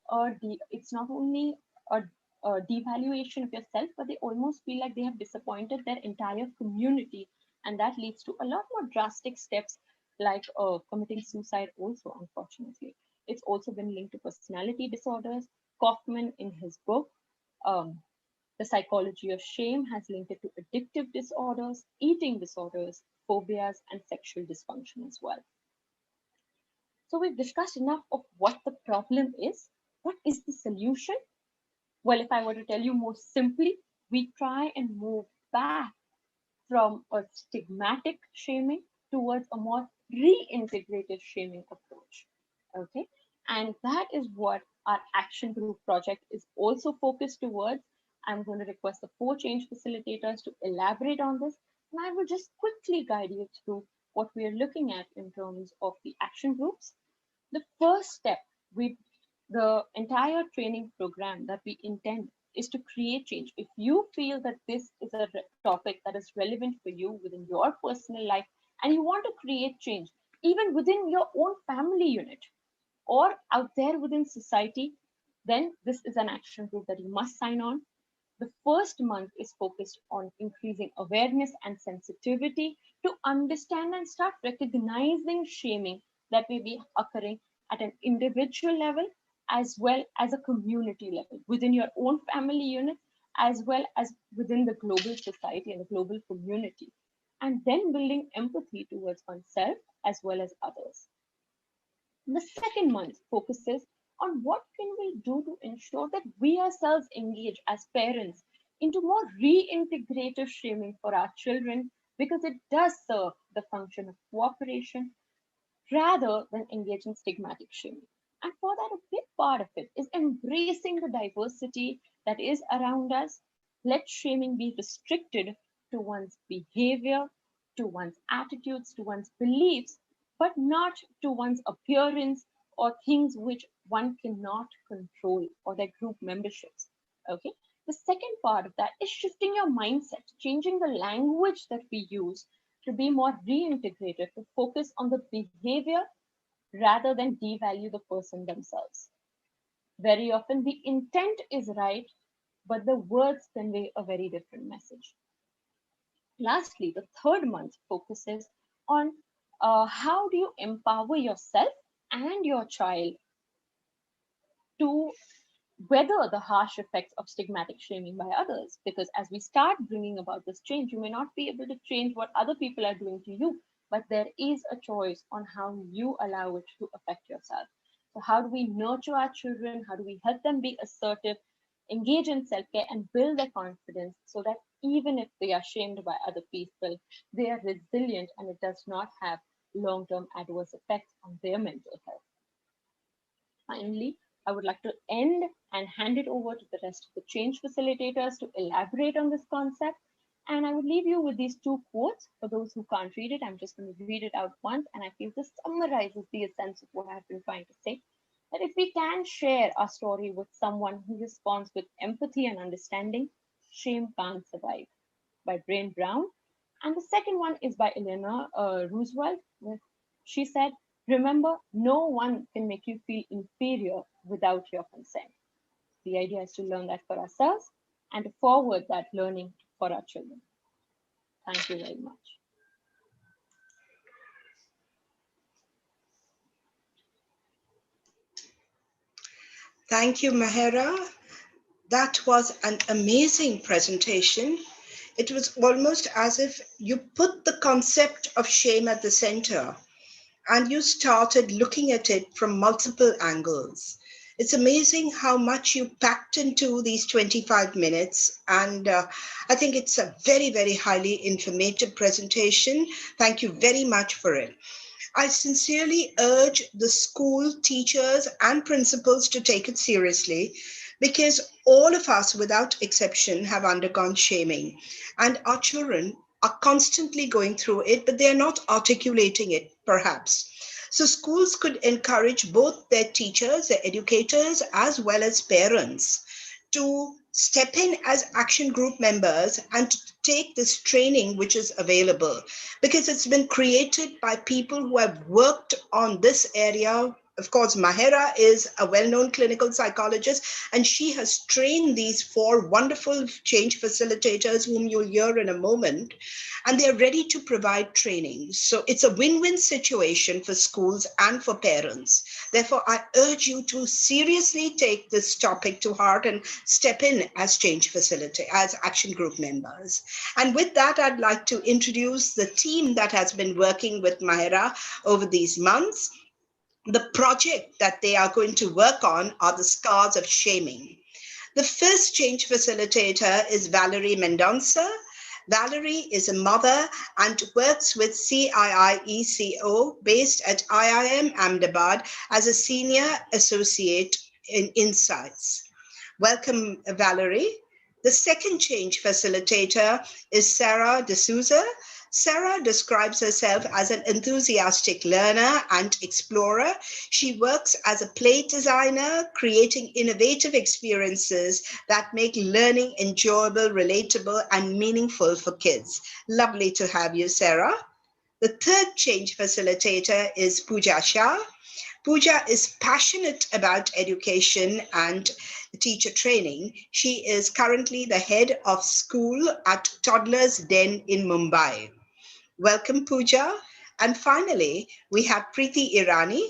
it's not only a devaluation of yourself, but they almost feel like they have disappointed their entire community, and that leads to a lot more drastic steps like committing suicide. Also, unfortunately, it's also been linked to personality disorders. Kaufman, in his book, um, The Psychology of Shame, has linked it to addictive disorders, eating disorders, phobias, and sexual dysfunction as well. So we've discussed enough of what the problem is. What is the solution? Well, if I were to tell you more simply, we try and move back from a stigmatic shaming towards a more reintegrative shaming approach. Okay, and that is what our action group project is also focused towards. I'm going to request the 4 change facilitators to elaborate on this, and I will just quickly guide you through what we are looking at in terms of the action groups. The first step with the entire training program that we intend is to create change. If you feel that this is a topic that is relevant for you within your personal life and you want to create change, even within your own family unit or out there within society, then this is an action group that you must sign on. The first month is focused on increasing awareness and sensitivity to understand and start recognizing shaming that may be occurring at an individual level as well as a community level within your own family unit, as well as within the global society and the global community, and then building empathy towards oneself as well as others. The second month focuses on what can we do to ensure that we ourselves engage as parents into more reintegrative shaming for our children, because it does serve the function of cooperation rather than engaging stigmatic shaming. And for that, a big part of it is embracing the diversity that is around us. Let shaming be restricted to one's behavior, to one's attitudes, to one's beliefs, but not to one's appearance or things which one cannot control, or their group memberships. Okay. The second part of that is shifting your mindset, changing the language that we use to be more reintegrated, to focus on the behavior rather than devalue the person themselves. Very often the intent is right, but the words convey a very different message. Lastly, the third month focuses on how do you empower yourself and your child to weather the harsh effects of stigmatic shaming by others. Because as we start bringing about this change, you may not be able to change what other people are doing to you, but there is a choice on how you allow it to affect yourself. So how do we nurture our children? How do we help them be assertive, engage in self-care, and build their confidence so that even if they are shamed by other people, they are resilient and it does not have long-term adverse effects on their mental health. Finally, I would like to end and hand it over to the rest of the change facilitators to elaborate on this concept. And I would leave you with these two quotes. For those who can't read it, I'm just going to read it out once. And I feel this summarizes the essence of what I've been trying to say. That if we can share our story with someone who responds with empathy and understanding, shame can't survive, by Brené Brown. And the second one is by Eleanor Roosevelt. She said, remember, no one can make you feel inferior without your consent. The idea is to learn that for ourselves and to forward that learning for our children. Thank you very much. Thank you, Mahera. That was an amazing presentation. It was almost as if you put the concept of shame at the center and you started looking at it from multiple angles. It's amazing how much you packed into these 25 minutes. And I think it's a very, very highly informative presentation. Thank you very much for it. I sincerely urge the school teachers and principals to take it seriously, because all of us, without exception, have undergone shaming. And our children are constantly going through it, but they're not articulating it, perhaps. So schools could encourage both their teachers, their educators, as well as parents to step in as action group members and to take this training which is available, because it's been created by people who have worked on this area. Of course, Mahera is a well-known clinical psychologist, and she has trained these 4 wonderful change facilitators whom you'll hear in a moment, and they're ready to provide training. So it's a win-win situation for schools and for parents. Therefore, I urge you to seriously take this topic to heart and step in as change facilitator, as action group members. And with that, I'd like to introduce the team that has been working with Mahera over these months. The project that they are going to work on are the scars of shaming. The first change facilitator is Valerie Mendonça. Valerie is a mother and works with CII-ECO based at IIM Ahmedabad as a senior associate in Insights. Welcome, Valerie. The second change facilitator is Sarah D'Souza. Sarah describes herself as an enthusiastic learner and explorer. She works as a play designer, creating innovative experiences that make learning enjoyable, relatable, and meaningful for kids. Lovely to have you, Sarah. The third change facilitator is Pooja Shah. Pooja is passionate about education and teacher training. She is currently the head of school at Toddler's Den in Mumbai. Welcome, Pooja. And finally, we have Preeti Irani.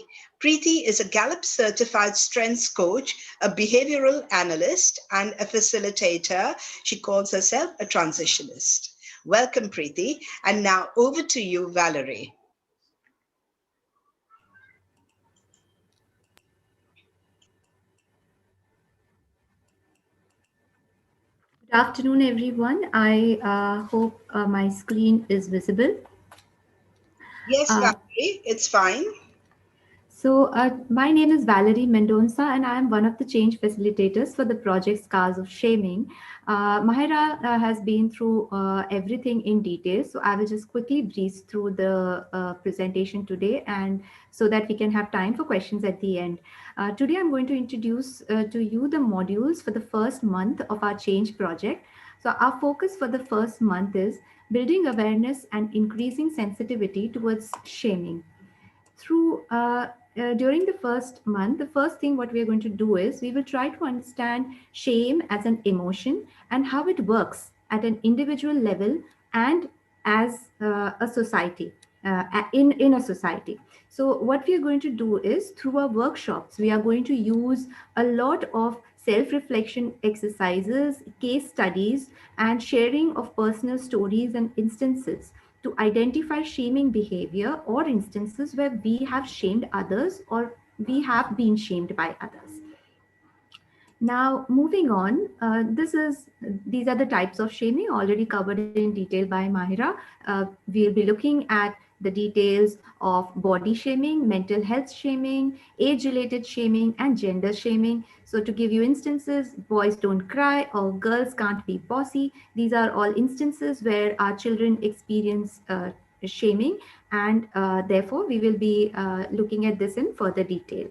Preeti is a Gallup certified strengths coach, a behavioral analyst, and a facilitator. She calls herself a transitionist. Welcome, Preeti. And now over to you, Valerie. Good afternoon, everyone. I hope my screen is visible. Yes, Uh, Valerie, it's fine. My name is Valerie Mendonça, and I am one of the change facilitators for the project Scars of Shaming. Mahira has been through everything in detail, so I will just quickly breeze through the presentation today, and so that we can have time for questions at the end. Today, I'm going to introduce to you the modules for the first month of our change project. So, our focus for the first month is building awareness and increasing sensitivity towards shaming through during the first month. The first thing what we are going to do is we will try to understand shame as an emotion and how it works at an individual level and as a society, in a society. So what we are going to do is through our workshops we are going to use a lot of self-reflection exercises, case studies, and sharing of personal stories and instances to identify shaming behavior or instances where we have shamed others or we have been shamed by others. Now, moving on, these are the types of shaming already covered in detail by Mahira. We'll be looking at the details of body shaming, mental health shaming, age-related shaming, and gender shaming. So to give you instances, boys don't cry or girls can't be bossy. These are all instances where our children experience shaming, and therefore we will be looking at this in further detail.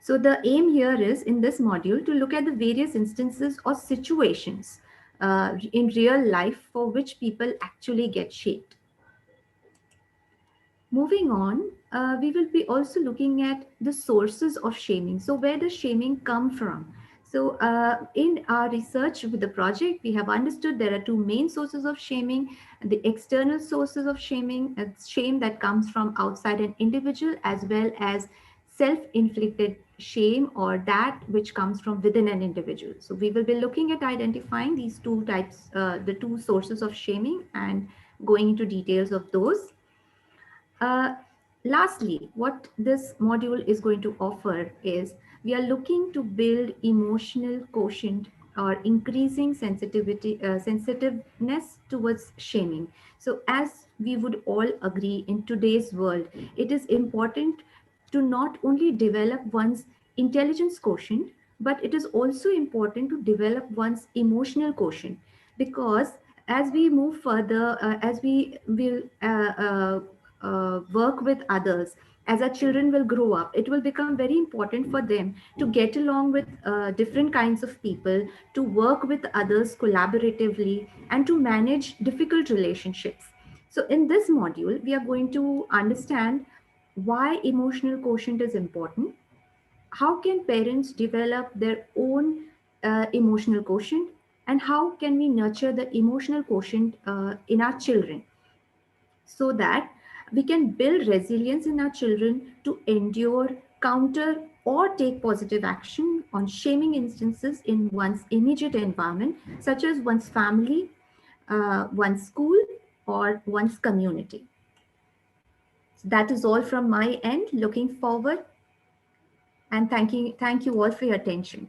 So the aim here is in this module to look at the various instances or situations in real life for which people actually get shaped. Moving on, we will be also looking at the sources of shaming. So where does shaming come from? So in our research with the project, we have understood there are two main sources of shaming: the external sources of shaming, shame that comes from outside an individual, as well as self-inflicted shame, or that which comes from within an individual. So we will be looking at identifying these two types, the two sources of shaming, and going into details of those. Uh, Lastly, what this module is going to offer is we are looking to build emotional quotient or increasing sensitiveness towards shaming. So as we would all agree in today's world, it is important to not only develop one's intelligence quotient, but it is also important to develop one's emotional quotient, because as we move further, as we will work with others, as our children will grow up, it will become very important for them to get along with different kinds of people, to work with others collaboratively, and to manage difficult relationships. So in this module, we are going to understand why emotional quotient is important, how can parents develop their own emotional quotient, and how can we nurture the emotional quotient in our children, so that we can build resilience in our children to endure, counter, or take positive action on shaming instances in one's immediate environment, such as one's family, one's school, or one's community. So that is all from my end. Looking forward, and thank you all for your attention.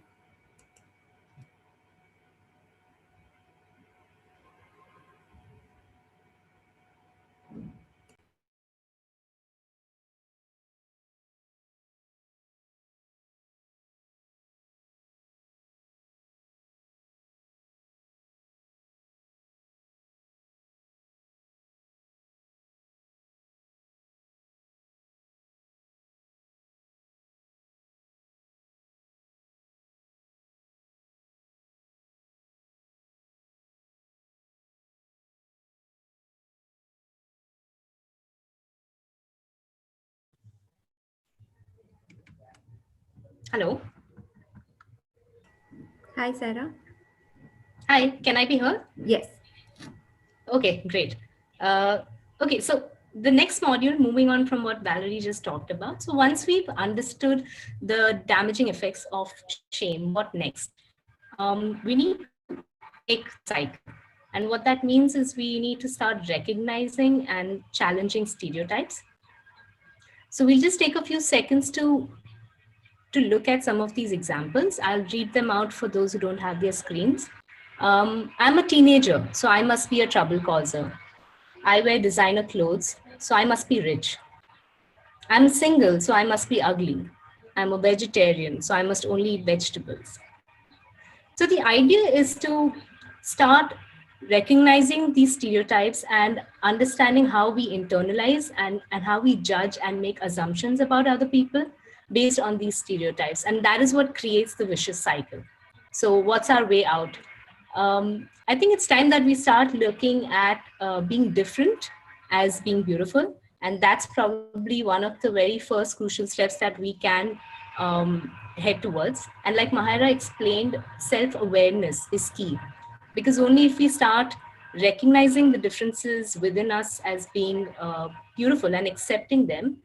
Hello. Hi, Sarah. Hi, can I be heard? Yes. Okay, great. Okay, so the next module, moving on from what Valerie just talked about. So once we've understood the damaging effects of shame, what next? We need to break the cycle. And what that means is we need to start recognizing and challenging stereotypes. So we'll just take a few seconds to look at some of these examples. I'll read them out for those who don't have their screens. I'm a teenager, so I must be a trouble causer. I wear designer clothes, so I must be rich. I'm single, so I must be ugly. I'm a vegetarian, so I must only eat vegetables. So the idea is to start recognizing these stereotypes and understanding how we internalize and how we judge and make assumptions about other people based on these stereotypes. And that is what creates the vicious cycle. So what's our way out? I think it's time that we start looking at being different as being beautiful. And that's probably one of the very first crucial steps that we can head towards. And like Mahira explained, self-awareness is key, because only if we start recognizing the differences within us as being beautiful and accepting them,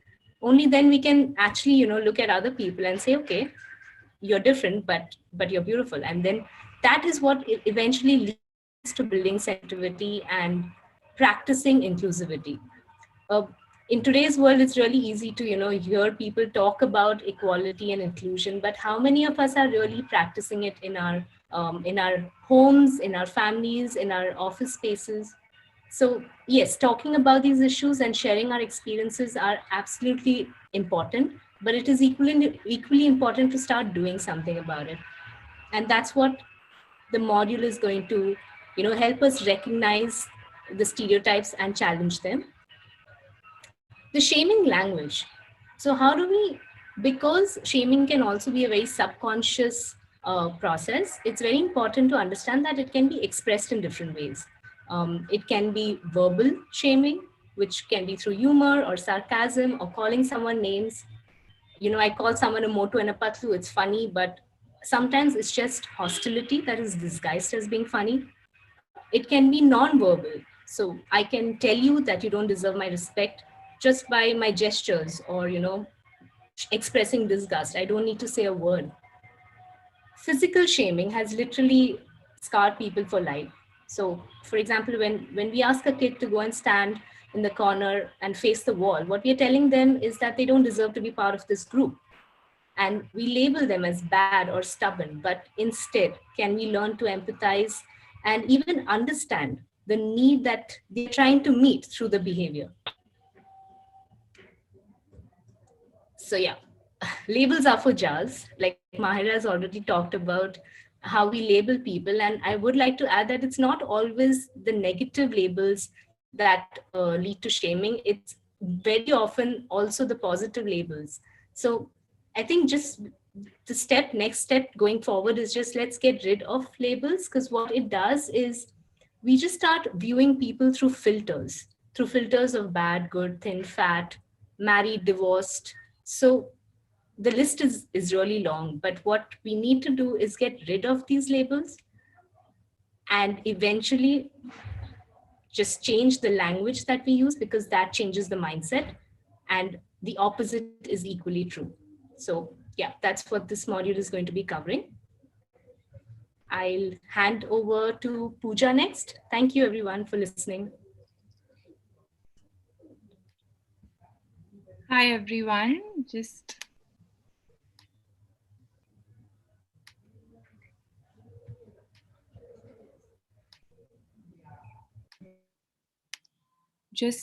only then we can actually, look at other people and say, okay, you're different, but you're beautiful. And then that is what eventually leads to building sensitivity and practicing inclusivity. uh, in today's world, it's really easy to hear people talk about equality and inclusion, but how many of us are really practicing it in our homes, in our families, in our office spaces? So yes, talking about these issues and sharing our experiences are absolutely important, but it is equally important to start doing something about it. And that's what the module is going to help us recognize the stereotypes and challenge them. The shaming language. So how do we, because shaming can also be a very subconscious process, it's very important to understand that it can be expressed in different ways. It can be verbal shaming, which can be through humor or sarcasm or calling someone names. I call someone a motu and a patlu, it's funny, but sometimes it's just hostility that is disguised as being funny. It can be non-verbal. So I can tell you that you don't deserve my respect just by my gestures or, expressing disgust. I don't need to say a word. Physical shaming has literally scarred people for life. So, for example, when we ask a kid to go and stand in the corner and face the wall, what we are telling them is that they don't deserve to be part of this group. And we label them as bad or stubborn, but instead, can we learn to empathize and even understand the need that they're trying to meet through the behavior? So yeah, labels are for jars. Like Mahira has already talked about how we label people. And I would like to add that it's not always the negative labels that lead to shaming. It's very often also the positive labels. So I think just the next step going forward is just let's get rid of labels, because what it does is we just start viewing people through filters of bad, good, thin, fat, married, divorced. So the list is really long, but what we need to do is get rid of these labels and eventually just change the language that we use, because that changes the mindset, and the opposite is equally true. So yeah, that's what this module is going to be covering. I'll hand over to Pooja next. Thank you everyone for listening. Hi everyone, just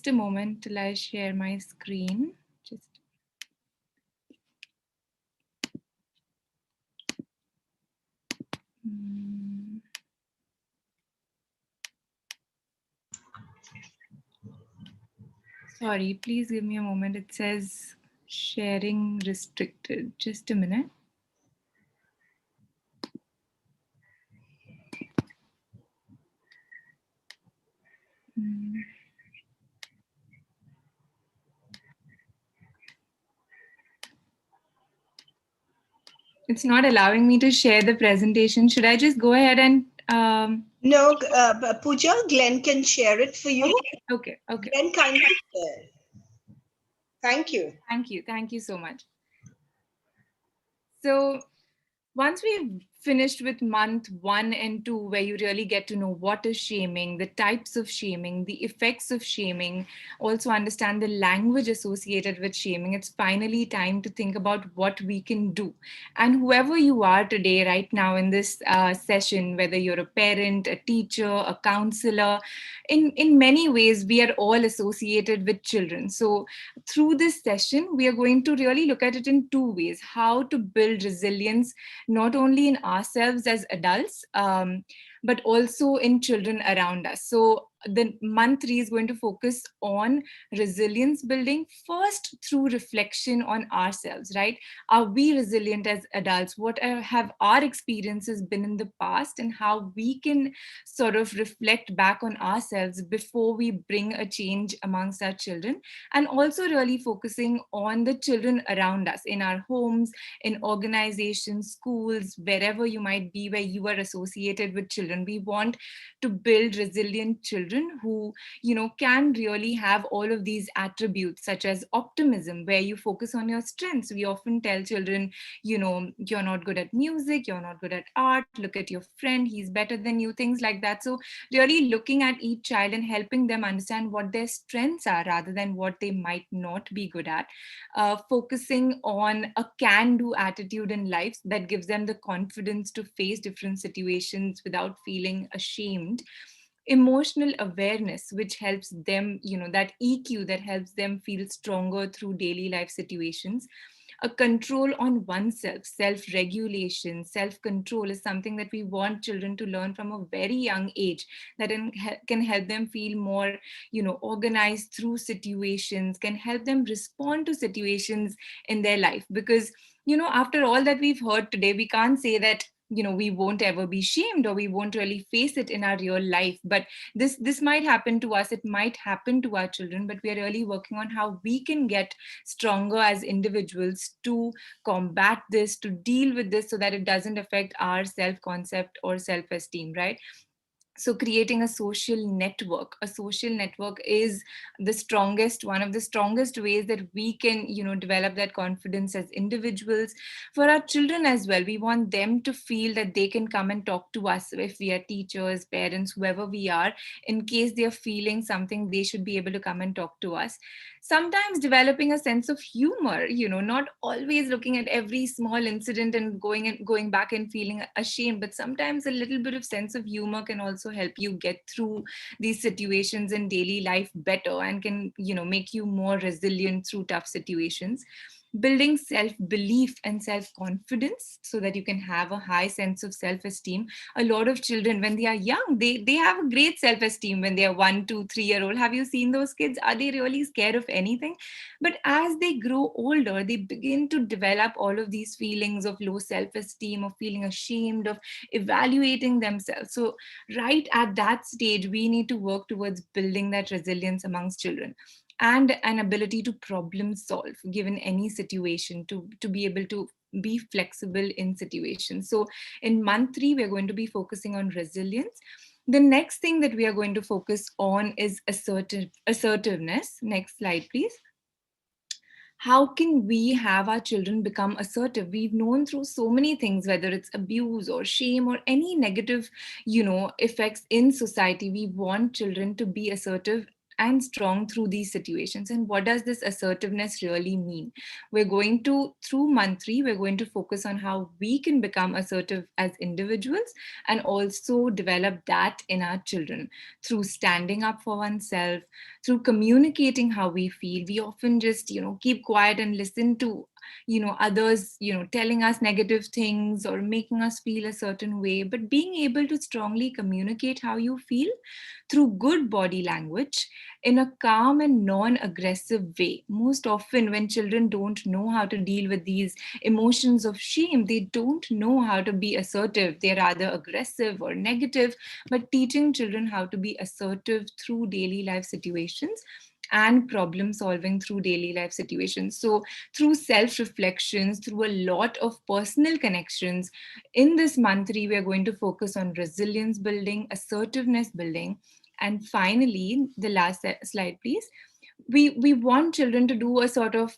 a moment till I share my screen. Sorry, please give me a moment. It says sharing restricted. Just a minute. It's not allowing me to share the presentation. Should I just go ahead and No, Pooja, Glenn can share it for you. okay. Glenn, kindly share. Thank you. Thank you so much. So once we've finished with month 1 and 2, where you really get to know what is shaming, the types of shaming, the effects of shaming, also understand the language associated with shaming, it's finally time to think about what we can do. And whoever you are today, right now in this session, whether you're a parent, a teacher, a counselor, in many ways, we are all associated with children. So through this session, we are going to really look at it in 2 ways: how to build resilience not only in ourselves as adults, but also in children around us. So the month 3 is going to focus on resilience building, first through reflection on ourselves, right? Are we resilient as adults? What have our experiences been in the past, and how we can sort of reflect back on ourselves before we bring a change amongst our children, and also really focusing on the children around us in our homes, in organizations, schools, wherever you might be, where you are associated with children. We want to build resilient children who, can really have all of these attributes, such as optimism, where you focus on your strengths. We often tell children, you're not good at music, you're not good at art, look at your friend, he's better than you, things like that. So really looking at each child and helping them understand what their strengths are rather than what they might not be good at. Focusing on a can-do attitude in life that gives them the confidence to face different situations without feeling ashamed. Emotional awareness, which helps them, that EQ that helps them feel stronger through daily life situations. A control on oneself, self-regulation, self-control is something that we want children to learn from a very young age, that can help them feel more, organized through situations, can help them respond to situations in their life. Because, after all that we've heard today, we can't say that we won't ever be shamed, or we won't really face it in our real life. But this might happen to us, it might happen to our children, but we are really working on how we can get stronger as individuals to combat this, to deal with this, so that it doesn't affect our self-concept or self-esteem, right? So creating a social network is one of the strongest ways that we can develop that confidence as individuals. For our children as well, we want them to feel that they can come and talk to us if we are teachers, parents, whoever we are. In case they are feeling something, they should be able to come and talk to us. Sometimes developing a sense of humor, not always looking at every small incident and going back and feeling ashamed, but sometimes a little bit of sense of humor can also help you get through these situations in daily life better, and can make you more resilient through tough situations. Building self-belief and self-confidence so that you can have a high sense of self-esteem. A lot of children, when they are young, they have a great self-esteem when they are 1, 2, 3 year old. Have you seen those kids? Are they really scared of anything? But as they grow older, they begin to develop all of these feelings of low self-esteem, of feeling ashamed, of evaluating themselves. So right at that stage, we need to work towards building that resilience amongst children, and an ability to problem solve given any situation, to be able to be flexible in situations. So in month 3, we're going to be focusing on resilience. The next thing that we are going to focus on is assertiveness. Next slide, please. How can we have our children become assertive? We've known through so many things, whether it's abuse or shame or any negative, effects in society. We want children to be assertive and strong through these situations. And what does this assertiveness really mean? Through month 3, we're going to focus on how we can become assertive as individuals, and also develop that in our children through standing up for oneself, through communicating how we feel. We often just, keep quiet and listen to others telling us negative things or making us feel a certain way. But being able to strongly communicate how you feel through good body language in a calm and non-aggressive way. Most often when children don't know how to deal with these emotions of shame, they don't know how to be assertive. They're either aggressive or negative. But teaching children how to be assertive through daily life situations and problem solving through daily life situations. So through self-reflections, through a lot of personal connections, in this month 3, we are going to focus on resilience building, assertiveness building, and finally, the last slide, please. We want children to do a sort of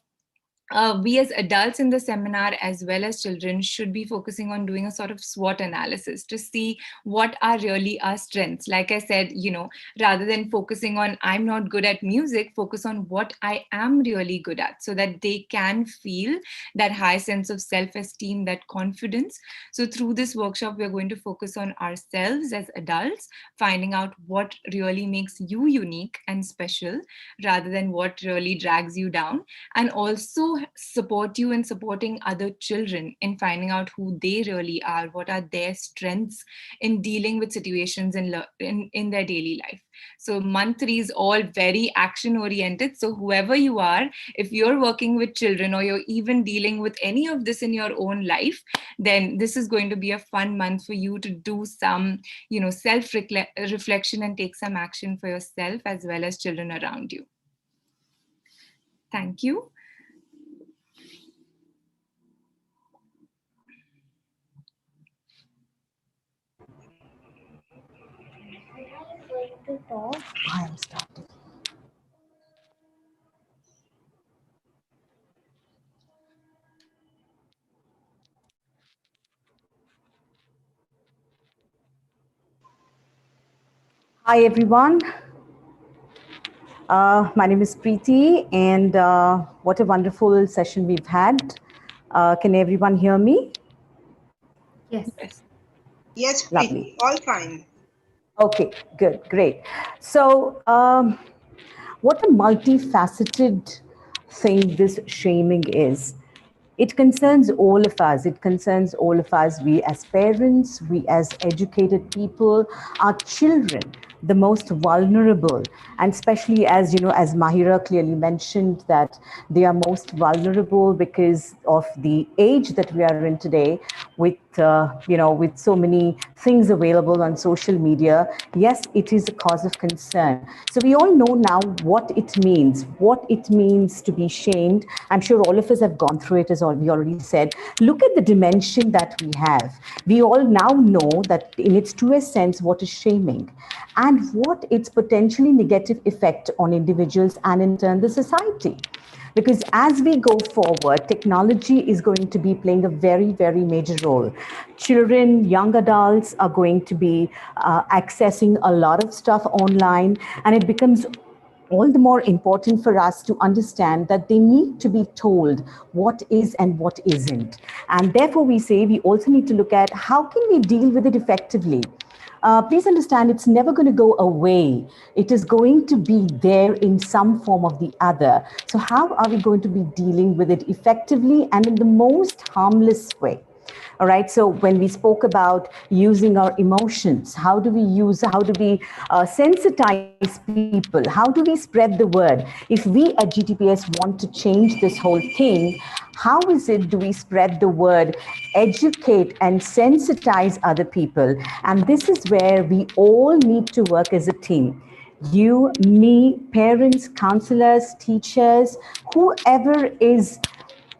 we as adults in the seminar as well as children should be focusing on doing a sort of SWOT analysis to see what are really our strengths. Like I said, rather than focusing on I'm not good at music, focus on what I am really good at, so that they can feel that high sense of self-esteem, that confidence. So through this workshop, we're going to focus on ourselves as adults, finding out what really makes you unique and special rather than what really drags you down, and also support you in supporting other children in finding out who they really are, what are their strengths in dealing with situations in their daily life. So month 3 is all very action oriented. So whoever you are, if you're working with children or you're even dealing with any of this in your own life, then this is going to be a fun month for you to do some, self reflection and take some action for yourself as well as children around you. Thank you. I am starting. Hi, everyone. My name is Preeti, and what a wonderful session we've had. Can everyone hear me? Yes. Yes, Lovely. Preeti, all fine. Okay, good, great. So, what a multifaceted thing this shaming is. It concerns all of us. It concerns all of us, we as parents, we as educated people, our children, the most vulnerable. And especially as, as Mahira clearly mentioned, that they are most vulnerable because of the age that we are in today with, with so many things available on social media. Yes, it is a cause of concern. So we all know now what it means to be shamed. I'm sure all of us have gone through it, as we already said. Look at the dimension that we have. We all now know that in its truest sense, what is shaming and what its potentially negative effect on individuals and in turn the society. Because as we go forward, technology is going to be playing a very, very major role. Children, young adults are going to be accessing a lot of stuff online, and it becomes all the more important for us to understand that they need to be told what is and what isn't. And therefore, we say we also need to look at how can we deal with it effectively. Please understand, it's never going to go away. It is going to be there in some form or the other. So how are we going to be dealing with it effectively and in the most harmless way? All right. So when we spoke about using our emotions, how do we sensitize people? How do we spread the word? If we at GTPS want to change this whole thing, how do we spread the word, educate and sensitize other people? And this is where we all need to work as a team. You, me, parents, counselors, teachers, whoever is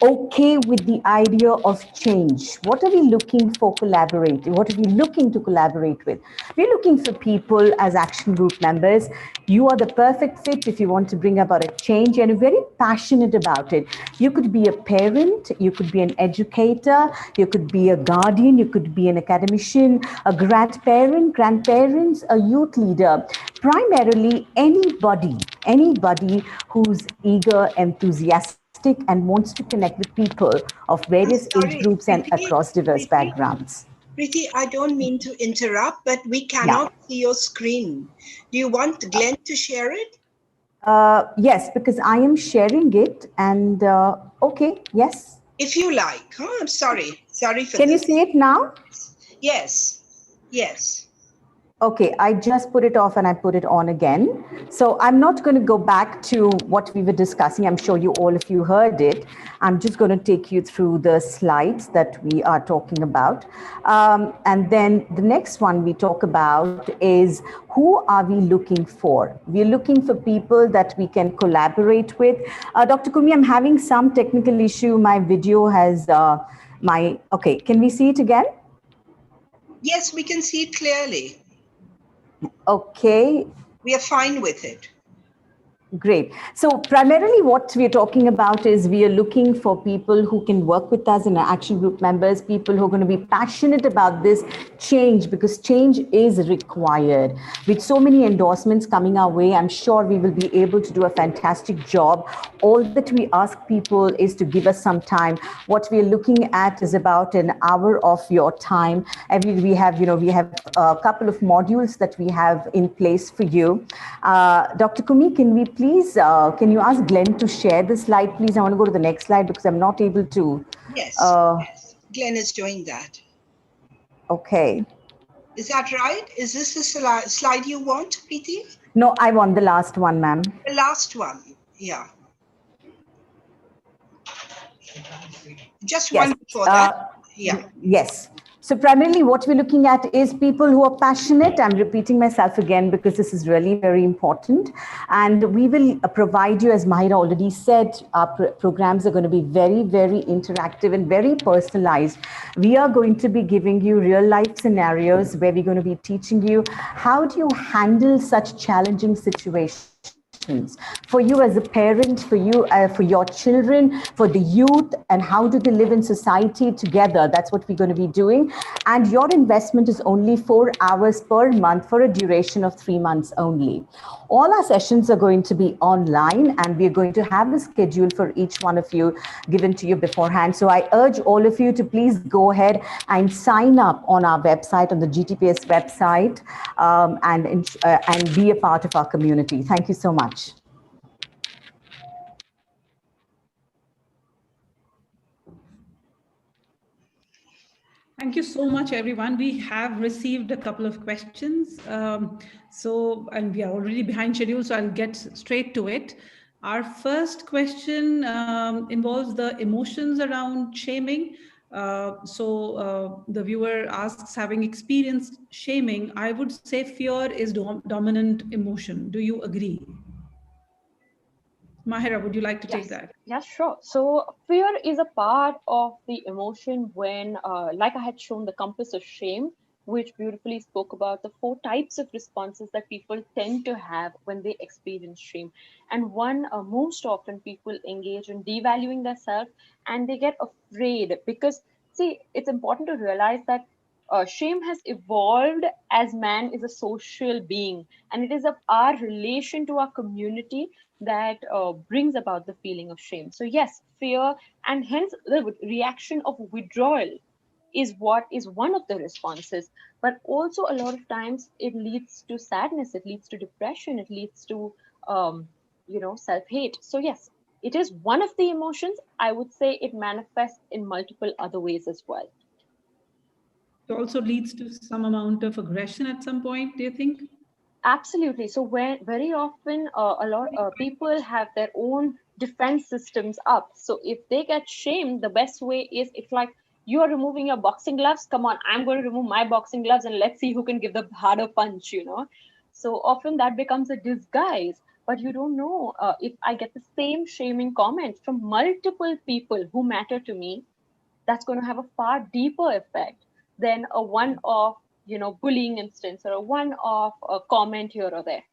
okay with the idea of change. What are we looking for collaborating? What are we looking to collaborate with? We're looking for people as action group members. You are the perfect fit if you want to bring about a change and are very passionate about it. You could be a parent, you could be an educator, you could be a guardian, you could be an academician, a grandparents, a youth leader. Primarily anybody who's eager, enthusiastic, and wants to connect with people of various age groups and across diverse backgrounds. Preeti, I don't mean to interrupt, but we cannot see your screen. Do you want Glenn to share it? Yes, because I am sharing it and okay, yes. If you like. Oh, I'm sorry. Sorry for Can this. you see it now? Yes. Yes. Okay, I just put it off and I put it on again. So I'm not going to go back to what we were discussing. I'm sure all of you heard it. I'm just going to take you through the slides that we are talking about. And then the next one we talk about is, who are we looking for? We're looking for people that we can collaborate with. Dr. Kumi, I'm having some technical issue. My video has okay, can we see it again? Yes, we can see it clearly. Okay. We are fine with it. Great. So primarily what we're talking about is we are looking for people who can work with us in our action group members, people who are going to be passionate about this change, because change is required. With so many endorsements coming our way, I'm sure we will be able to do a fantastic job. All that we ask people is to give us some time. What we're looking at is about an hour of your time. We have a couple of modules that we have in place for you. Dr. Kumi, can you ask Glenn to share the slide, please? I want to go to the next slide because I'm not able to. Yes, yes. Glenn is doing that. Okay. Is that right? Is this the slide you want, Preeti? No, I want the last one, ma'am. The last one, yeah. Just yes. one before that. Yeah. Yes. So primarily what we're looking at is people who are passionate. I'm repeating myself again because this is really very important. And we will provide you, as Mahira already said, our programs are going to be very, very interactive and very personalized. We are going to be giving you real life scenarios where we're going to be teaching you how do you handle such challenging situations. For you as a parent, for you, for your children, for the youth, and how do they live in society together? That's what we're going to be doing. And your investment is only 4 hours per month for a duration of 3 months only. All our sessions are going to be online, and we're going to have a schedule for each one of you given to you beforehand. So I urge all of you to please go ahead and sign up on our website, on the GTPS website, and be a part of our community. Thank you so much. Thank you so much, everyone. We have received a couple of questions. And we are already behind schedule, so I'll get straight to it. Our first question involves the emotions around shaming. The viewer asks, having experienced shaming, I would say fear is dominant emotion. Do you agree? Mahira, would you like to take that? Yeah, sure. So fear is a part of the emotion when, like I had shown the compass of shame, which beautifully spoke about the 4 types of responses that people tend to have when they experience shame. And one, most often people engage in devaluing themselves, and they get afraid because, see, it's important to realize that shame has evolved as man is a social being, and it is our relation to our community that brings about the feeling of shame. So yes, fear, and hence the reaction of withdrawal is what is one of the responses. But also a lot of times it leads to sadness, it leads to depression, it leads to self-hate. So yes, it is one of the emotions. I would say it manifests in multiple other ways as well. It also leads to some amount of aggression at some point, do you think? Absolutely. So very often a lot of people have their own defense systems up. So if they get shamed, the best way is, it's like, you are removing your boxing gloves. Come on, I'm going to remove my boxing gloves and let's see who can give the harder punch, So often that becomes a disguise, but you don't know if I get the same shaming comment from multiple people who matter to me, that's going to have a far deeper effect than a one-off bullying instance or a one-off comment here or there.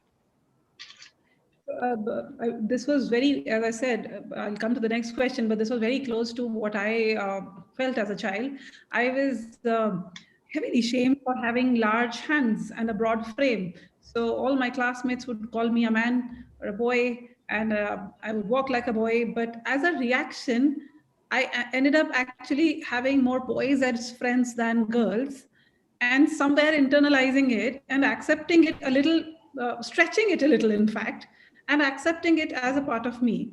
This was very, as I said, I'll come to the next question, but this was very close to what I felt as a child. I was heavily shamed for having large hands and a broad frame. So all my classmates would call me a man or a boy, and I would walk like a boy. But as a reaction, I ended up actually having more boys as friends than girls, and somewhere internalizing it and accepting it a little, stretching it a little, in fact, and accepting it as a part of me.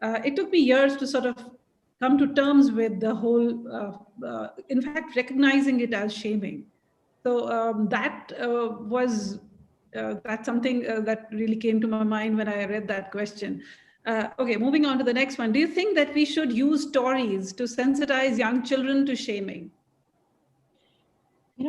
It took me years to sort of come to terms with the whole, in fact, recognizing it as shaming. So that was that's something that really came to my mind when I read that question. Okay, moving on to the next one. Do you think that we should use stories to sensitize young children to shaming?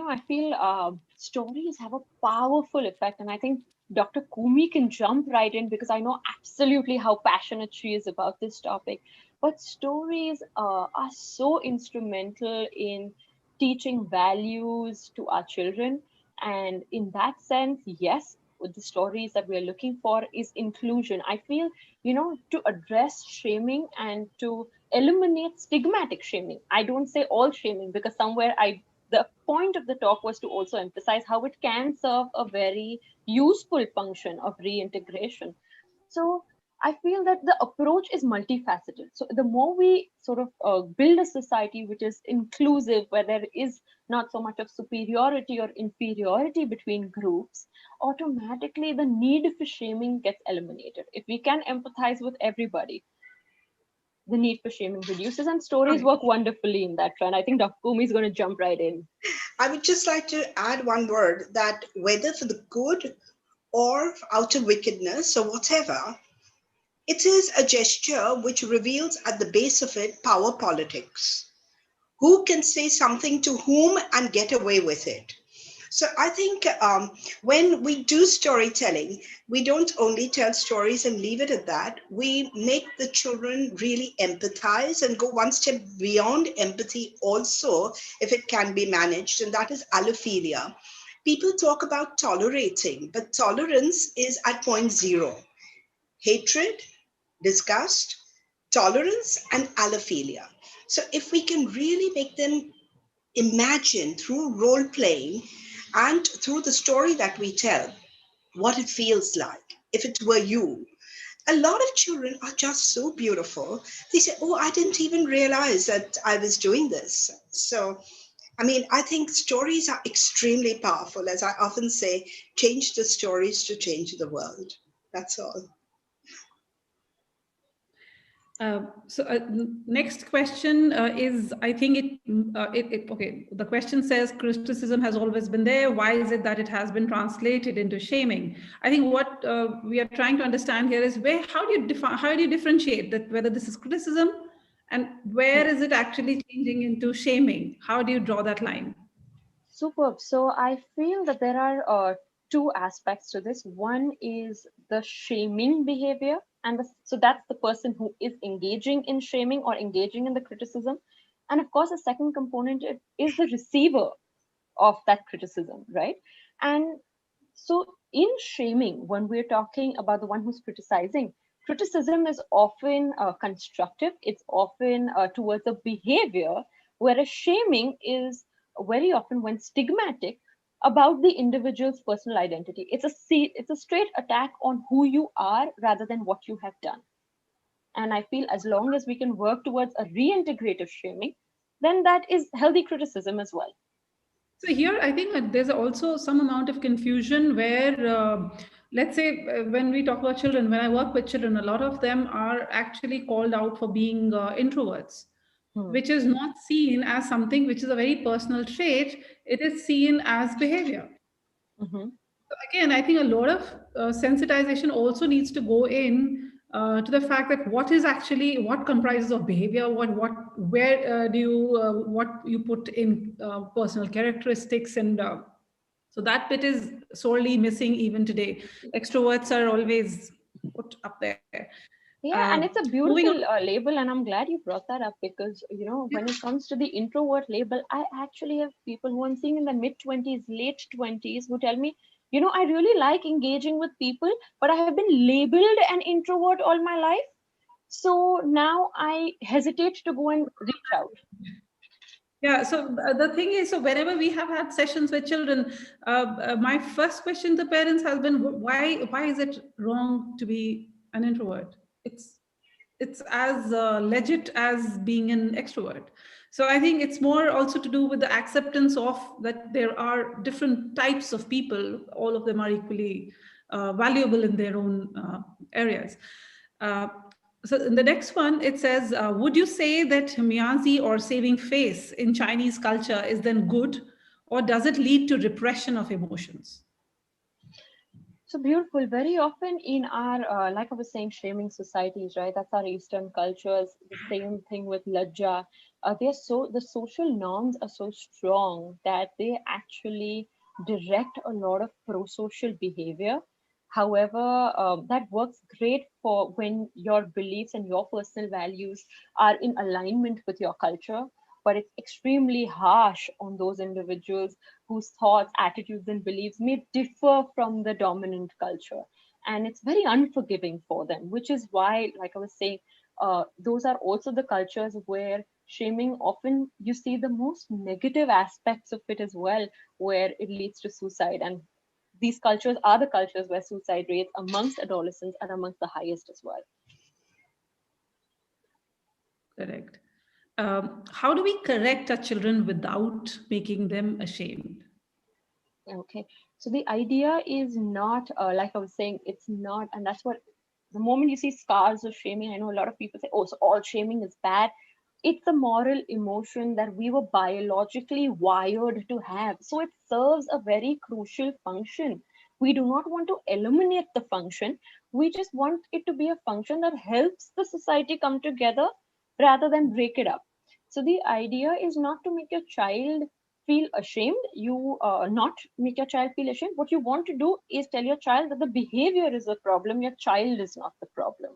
I feel stories have a powerful effect, and I think Dr. Kumi can jump right in because I know absolutely how passionate she is about this topic. But stories are so instrumental in teaching values to our children. And in that sense, yes, with the stories that we're looking for is inclusion. I feel, to address shaming and to eliminate stigmatic shaming. I don't say all shaming because somewhere the point of the talk was to also emphasize how it can serve a very useful function of reintegration. So I feel that the approach is multifaceted. So the more we sort of build a society which is inclusive, where there is not so much of superiority or inferiority between groups, automatically the need for shaming gets eliminated. If we can empathize with everybody, the need for shaming reduces, and stories work wonderfully in that trend. I think Dr. Kumi is going to jump right in. I would just like to add one word, that whether for the good or out of wickedness or whatever, it is a gesture which reveals at the base of it power politics. Who can say something to whom and get away with it? So I think when we do storytelling, we don't only tell stories and leave it at that. We make the children really empathize and go one step beyond empathy also, if it can be managed, and that is allophilia. People talk about tolerating, but tolerance is at point zero. Hatred, disgust, tolerance, and allophilia. So if we can really make them imagine through role playing and through the story that we tell what it feels like if it were you. A lot of children are just so beautiful. They say, oh, I didn't even realize that I was doing this. So, I mean, I think stories are extremely powerful. As I often say, change the stories to change the world. That's all. Next question is, I think okay, the question says criticism has always been there. Why is it that it has been translated into shaming? I think what we are trying to understand here is how do you differentiate that, whether this is criticism and where is it actually changing into shaming? How do you draw that line? Superb. So I feel that there are two aspects to this. One is the shaming behavior, and so that's the person who is engaging in shaming or engaging in the criticism. And of course, the second component is the receiver of that criticism, right? And so in shaming, when we're talking about the one who's criticizing, criticism is often constructive. It's often towards a behavior, whereas shaming is very often when stigmatic about the individual's personal identity. It's a straight attack on who you are rather than what you have done. And I feel as long as we can work towards a reintegrative shaming, then that is healthy criticism as well. So here, I think that there's also some amount of confusion where, let's say, when we talk about children, when I work with children, a lot of them are actually called out for being introverts, which is not seen as something which is a very personal trait. It is seen as behavior. So again, I think a lot of sensitization also needs to go in to the fact that what comprises of behavior, where do you what you put in personal characteristics, and so that bit is sorely missing even today. Extroverts are always put up there. Yeah, and it's a beautiful label, and I'm glad you brought that up because, when it comes to the introvert label, I actually have people who I'm seeing in the mid-20s, late 20s who tell me, I really like engaging with people, but I have been labeled an introvert all my life. So now I hesitate to go and reach out. Yeah, so the thing is, so whenever we have had sessions with children, my first question to parents has been, why is it wrong to be an introvert? It's as legit as being an extrovert. So I think it's more also to do with the acceptance of that there are different types of people. All of them are equally valuable in their own areas. So in the next one, it says, would you say that Miyazi or saving face in Chinese culture is then good, or does it lead to repression of emotions? So beautiful. Very often in our, like I was saying, shaming societies, right? That's our Eastern cultures. The same thing with lajja. The social norms are so strong that they actually direct a lot of pro-social behavior. However, that works great for when your beliefs and your personal values are in alignment with your culture. But it's extremely harsh on those individuals whose thoughts, attitudes, and beliefs may differ from the dominant culture. And it's very unforgiving for them, which is why, like I was saying, those are also the cultures where shaming often you see the most negative aspects of it as well, where it leads to suicide. And these cultures are the cultures where suicide rates amongst adolescents are amongst the highest as well. Correct. How do we correct our children without making them ashamed? Okay, so the idea is not, like I was saying, it's not, and that's what the moment you see scars of shaming, I know a lot of people say, oh, so all shaming is bad. It's a moral emotion that we were biologically wired to have. So it serves a very crucial function. We do not want to eliminate the function. We just want it to be a function that helps the society come together rather than break it up. So the idea is not to make your child feel ashamed. You not make your child feel ashamed. What you want to do is tell your child that the behavior is a problem. Your child is not the problem.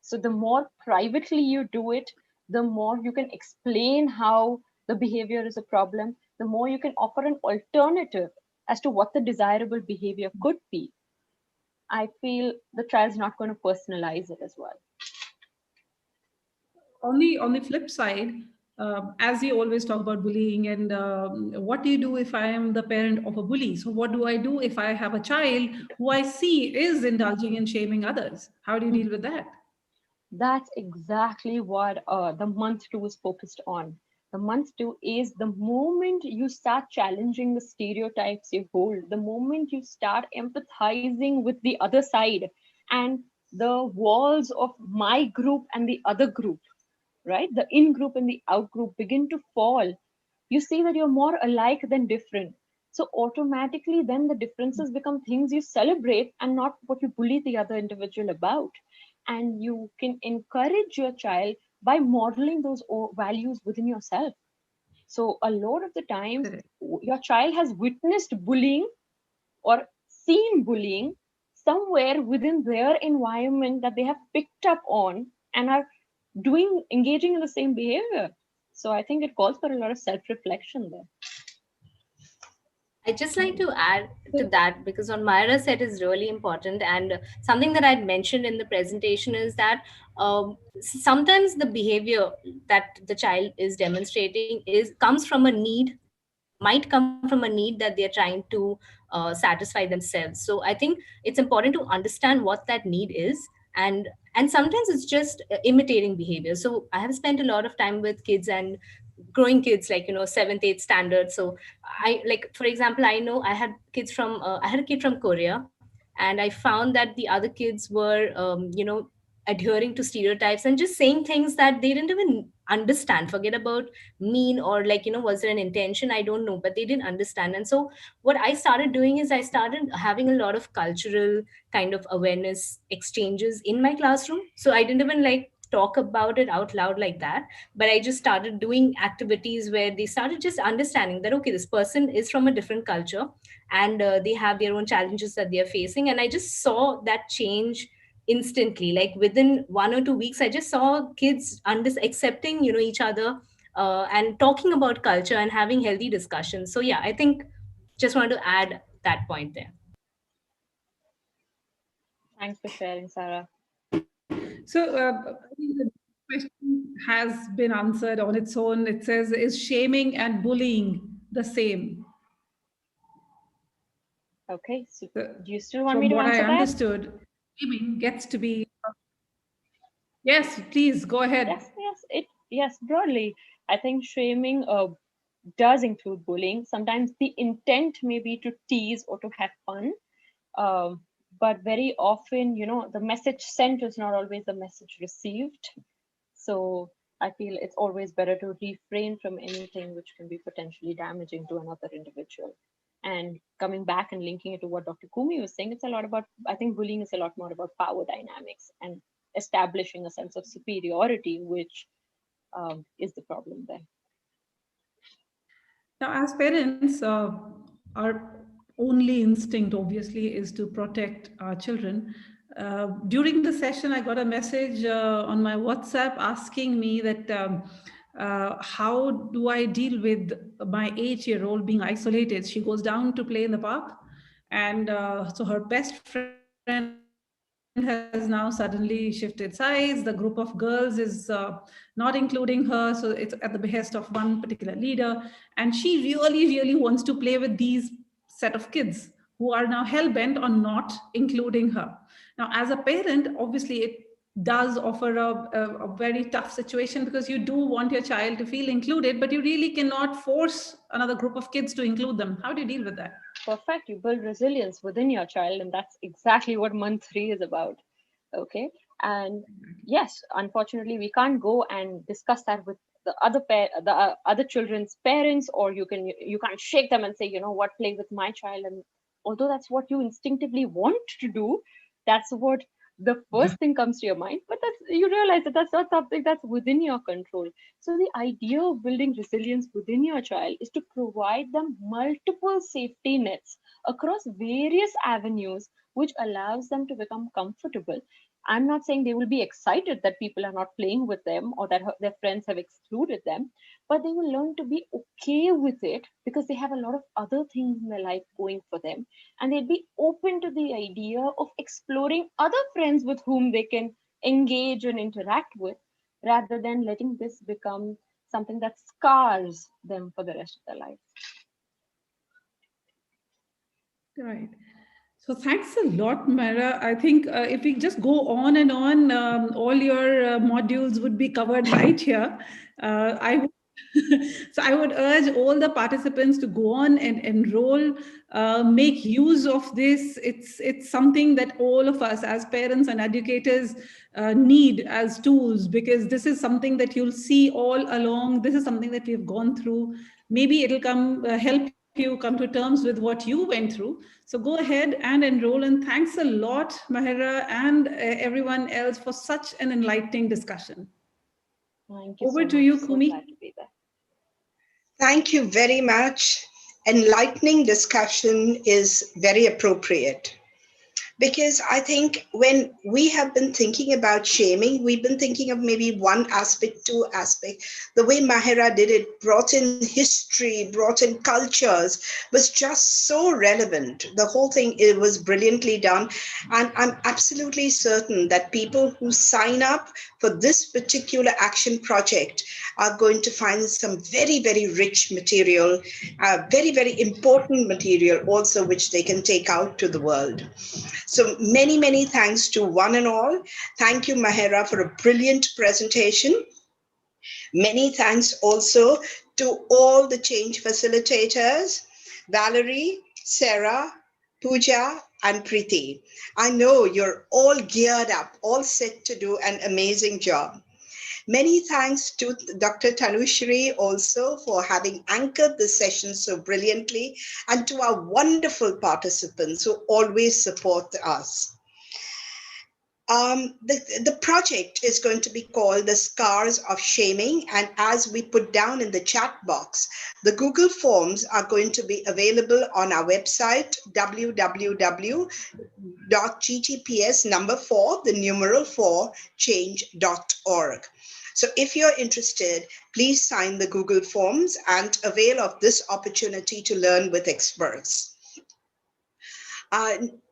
So the more privately you do it, the more you can explain how the behavior is a problem, the more you can offer an alternative as to what the desirable behavior could be. I feel the child's not going to personalize it as well. On the flip side, as you always talk about bullying, and what do you do if I am the parent of a bully? So what do I do if I have a child who I see is indulging in shaming others? How do you deal with that? That's exactly what the month 2 is focused on. The month 2 is the moment you start challenging the stereotypes you hold, the moment you start empathizing with the other side and the walls of my group and the other group, right? The in group and the out group begin to fall. You see that you're more alike than different. So automatically, then the differences become things you celebrate and not what you bully the other individual about. And you can encourage your child by modeling those values within yourself. So a lot of the times, Correct. your child has witnessed bullying or seen bullying somewhere within their environment that they have picked up on and are engaging in the same behavior. So I think it calls for a lot of self-reflection there. I just like to add to that, because on Myra said is really important, and something that I'd mentioned in the presentation is that sometimes the behavior that the child is demonstrating comes from a need, might come from a need that they're trying to satisfy themselves. So I think it's important to understand what that need is, and sometimes it's just imitating behavior. So I have spent a lot of time with kids and growing kids, like 7th 8th standard. So I, like, for example, I know I had a kid from Korea, and I found that the other kids were adhering to stereotypes and just saying things that they didn't even understand. Forget about mean or, like, was there an intention, I don't know, but they didn't understand. And so what I started doing is I started having a lot of cultural kind of awareness exchanges in my classroom. So I didn't even like talk about it out loud like that, but I just started doing activities where they started just understanding that, okay, this person is from a different culture, and they have their own challenges that they are facing. And I just saw that change instantly. Like within 1 or 2 weeks, I just saw kids accepting each other, and talking about culture and having healthy discussions. So yeah, I think just wanted to add that point there. Thanks for sharing, Sarah. So I think the question has been answered on its own. It says, is shaming and bullying the same? Okay, so So, do you still want from me to what I answer that? understood, shaming gets to be. Yes, please go ahead. Yes, broadly. I think shaming does include bullying. Sometimes the intent may be to tease or to have fun. But very often, the message sent is not always the message received. So I feel it's always better to refrain from anything which can be potentially damaging to another individual. And coming back and linking it to what Dr. Kumi was saying, it's a lot about, I think bullying is a lot more about power dynamics and establishing a sense of superiority, which is the problem there. Now, as parents, our only instinct, obviously, is to protect our children. During the session, I got a message on my WhatsApp asking me that how do I deal with my 8-year-old being isolated? She goes down to play in the park, and so her best friend has now suddenly shifted sides. The group of girls is not including her, so it's at the behest of one particular leader, and she really wants to play with these set of kids who are now hell-bent on not including her. Now, as a parent, obviously it does offer a very tough situation, because you do want your child to feel included, but you really cannot force another group of kids to include them. How do you deal with that? Perfect. You build resilience within your child, and that's exactly what month 3 is about. Okay. And yes, unfortunately, we can't go and discuss that with the other children's parents, or you can't shake them and say, you know what, play with my child. And although that's what you instinctively want to do, that's what the first thing comes to your mind, but you realize that that's not something that's within your control. So the idea of building resilience within your child is to provide them multiple safety nets across various avenues, which allows them to become comfortable. I'm not saying they will be excited that people are not playing with them or that their friends have excluded them, but they will learn to be okay with it because they have a lot of other things in their life going for them. And they'll be open to the idea of exploring other friends with whom they can engage and interact with, rather than letting this become something that scars them for the rest of their life. Right. So thanks a lot, Myra. I think if we just go on and on, all your modules would be covered right here. So I would urge all the participants to go on and enroll, make use of this. It's something that all of us as parents and educators need as tools, because this is something that you'll see all along. This is something that we've gone through. Maybe it'll help you come to terms with what you went through. So go ahead and enroll. And thanks a lot, Mahira, and everyone else for such an enlightening discussion. Thank you. Over to you, Kumi. So glad to be there. Thank you very much. Enlightening discussion is very appropriate, because I think when we have been thinking about shaming, we've been thinking of maybe one aspect, two aspects. The way Mahira did it, brought in history, brought in cultures, was just so relevant. The whole thing, it was brilliantly done. And I'm absolutely certain that people who sign up for this particular action project are going to find some very, very rich material, very, very important material also, which they can take out to the world. So many, many thanks to one and all. Thank you, Mahira, for a brilliant presentation. Many thanks also to all the change facilitators, Valerie, Sarah, Pooja, and Preeti. I know you're all geared up, all set to do an amazing job. Many thanks to Dr. Tanushri also for having anchored this session so brilliantly, and to our wonderful participants who always support us. The project is going to be called The Scars of Shaming, and as we put down in the chat box, the Google Forms are going to be available on our website, www.gtps4 change.org. So if you're interested, please sign the Google Forms and avail of this opportunity to learn with experts.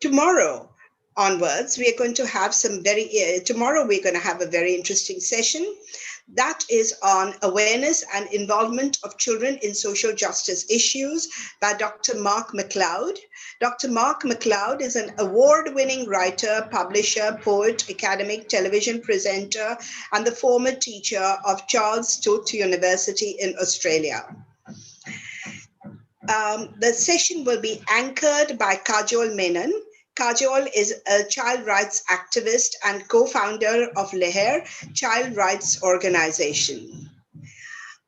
Tomorrow onwards, we are going to have tomorrow we're going to have a very interesting session. That is on awareness and involvement of children in social justice issues by Dr. Mark McLeod. Dr. Mark McLeod is an award-winning writer, publisher, poet, academic, television presenter, and the former teacher of Charles Sturt University in Australia. The session will be anchored by Kajol Menon. Kajol is a child rights activist and co-founder of Leher Child Rights Organization.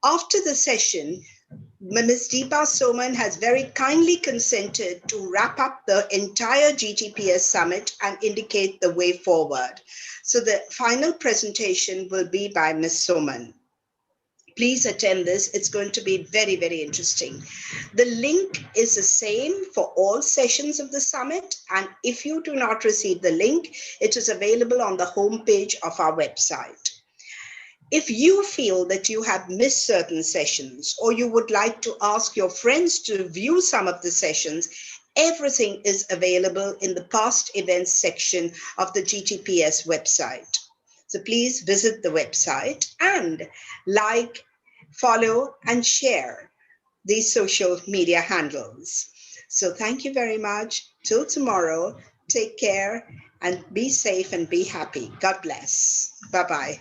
After the session, Ms. Deepa Soman has very kindly consented to wrap up the entire GTPS summit and indicate the way forward. So the final presentation will be by Ms. Soman. Please attend this. It's going to be very, very interesting. The link is the same for all sessions of the summit. And if you do not receive the link, it is available on the homepage of our website. If you feel that you have missed certain sessions or you would like to ask your friends to view some of the sessions, everything is available in the past events section of the GTPS website. So please visit the website and like, follow, and share these social media handles. So thank you very much. Till tomorrow, take care and be safe and be happy. God bless. Bye-bye.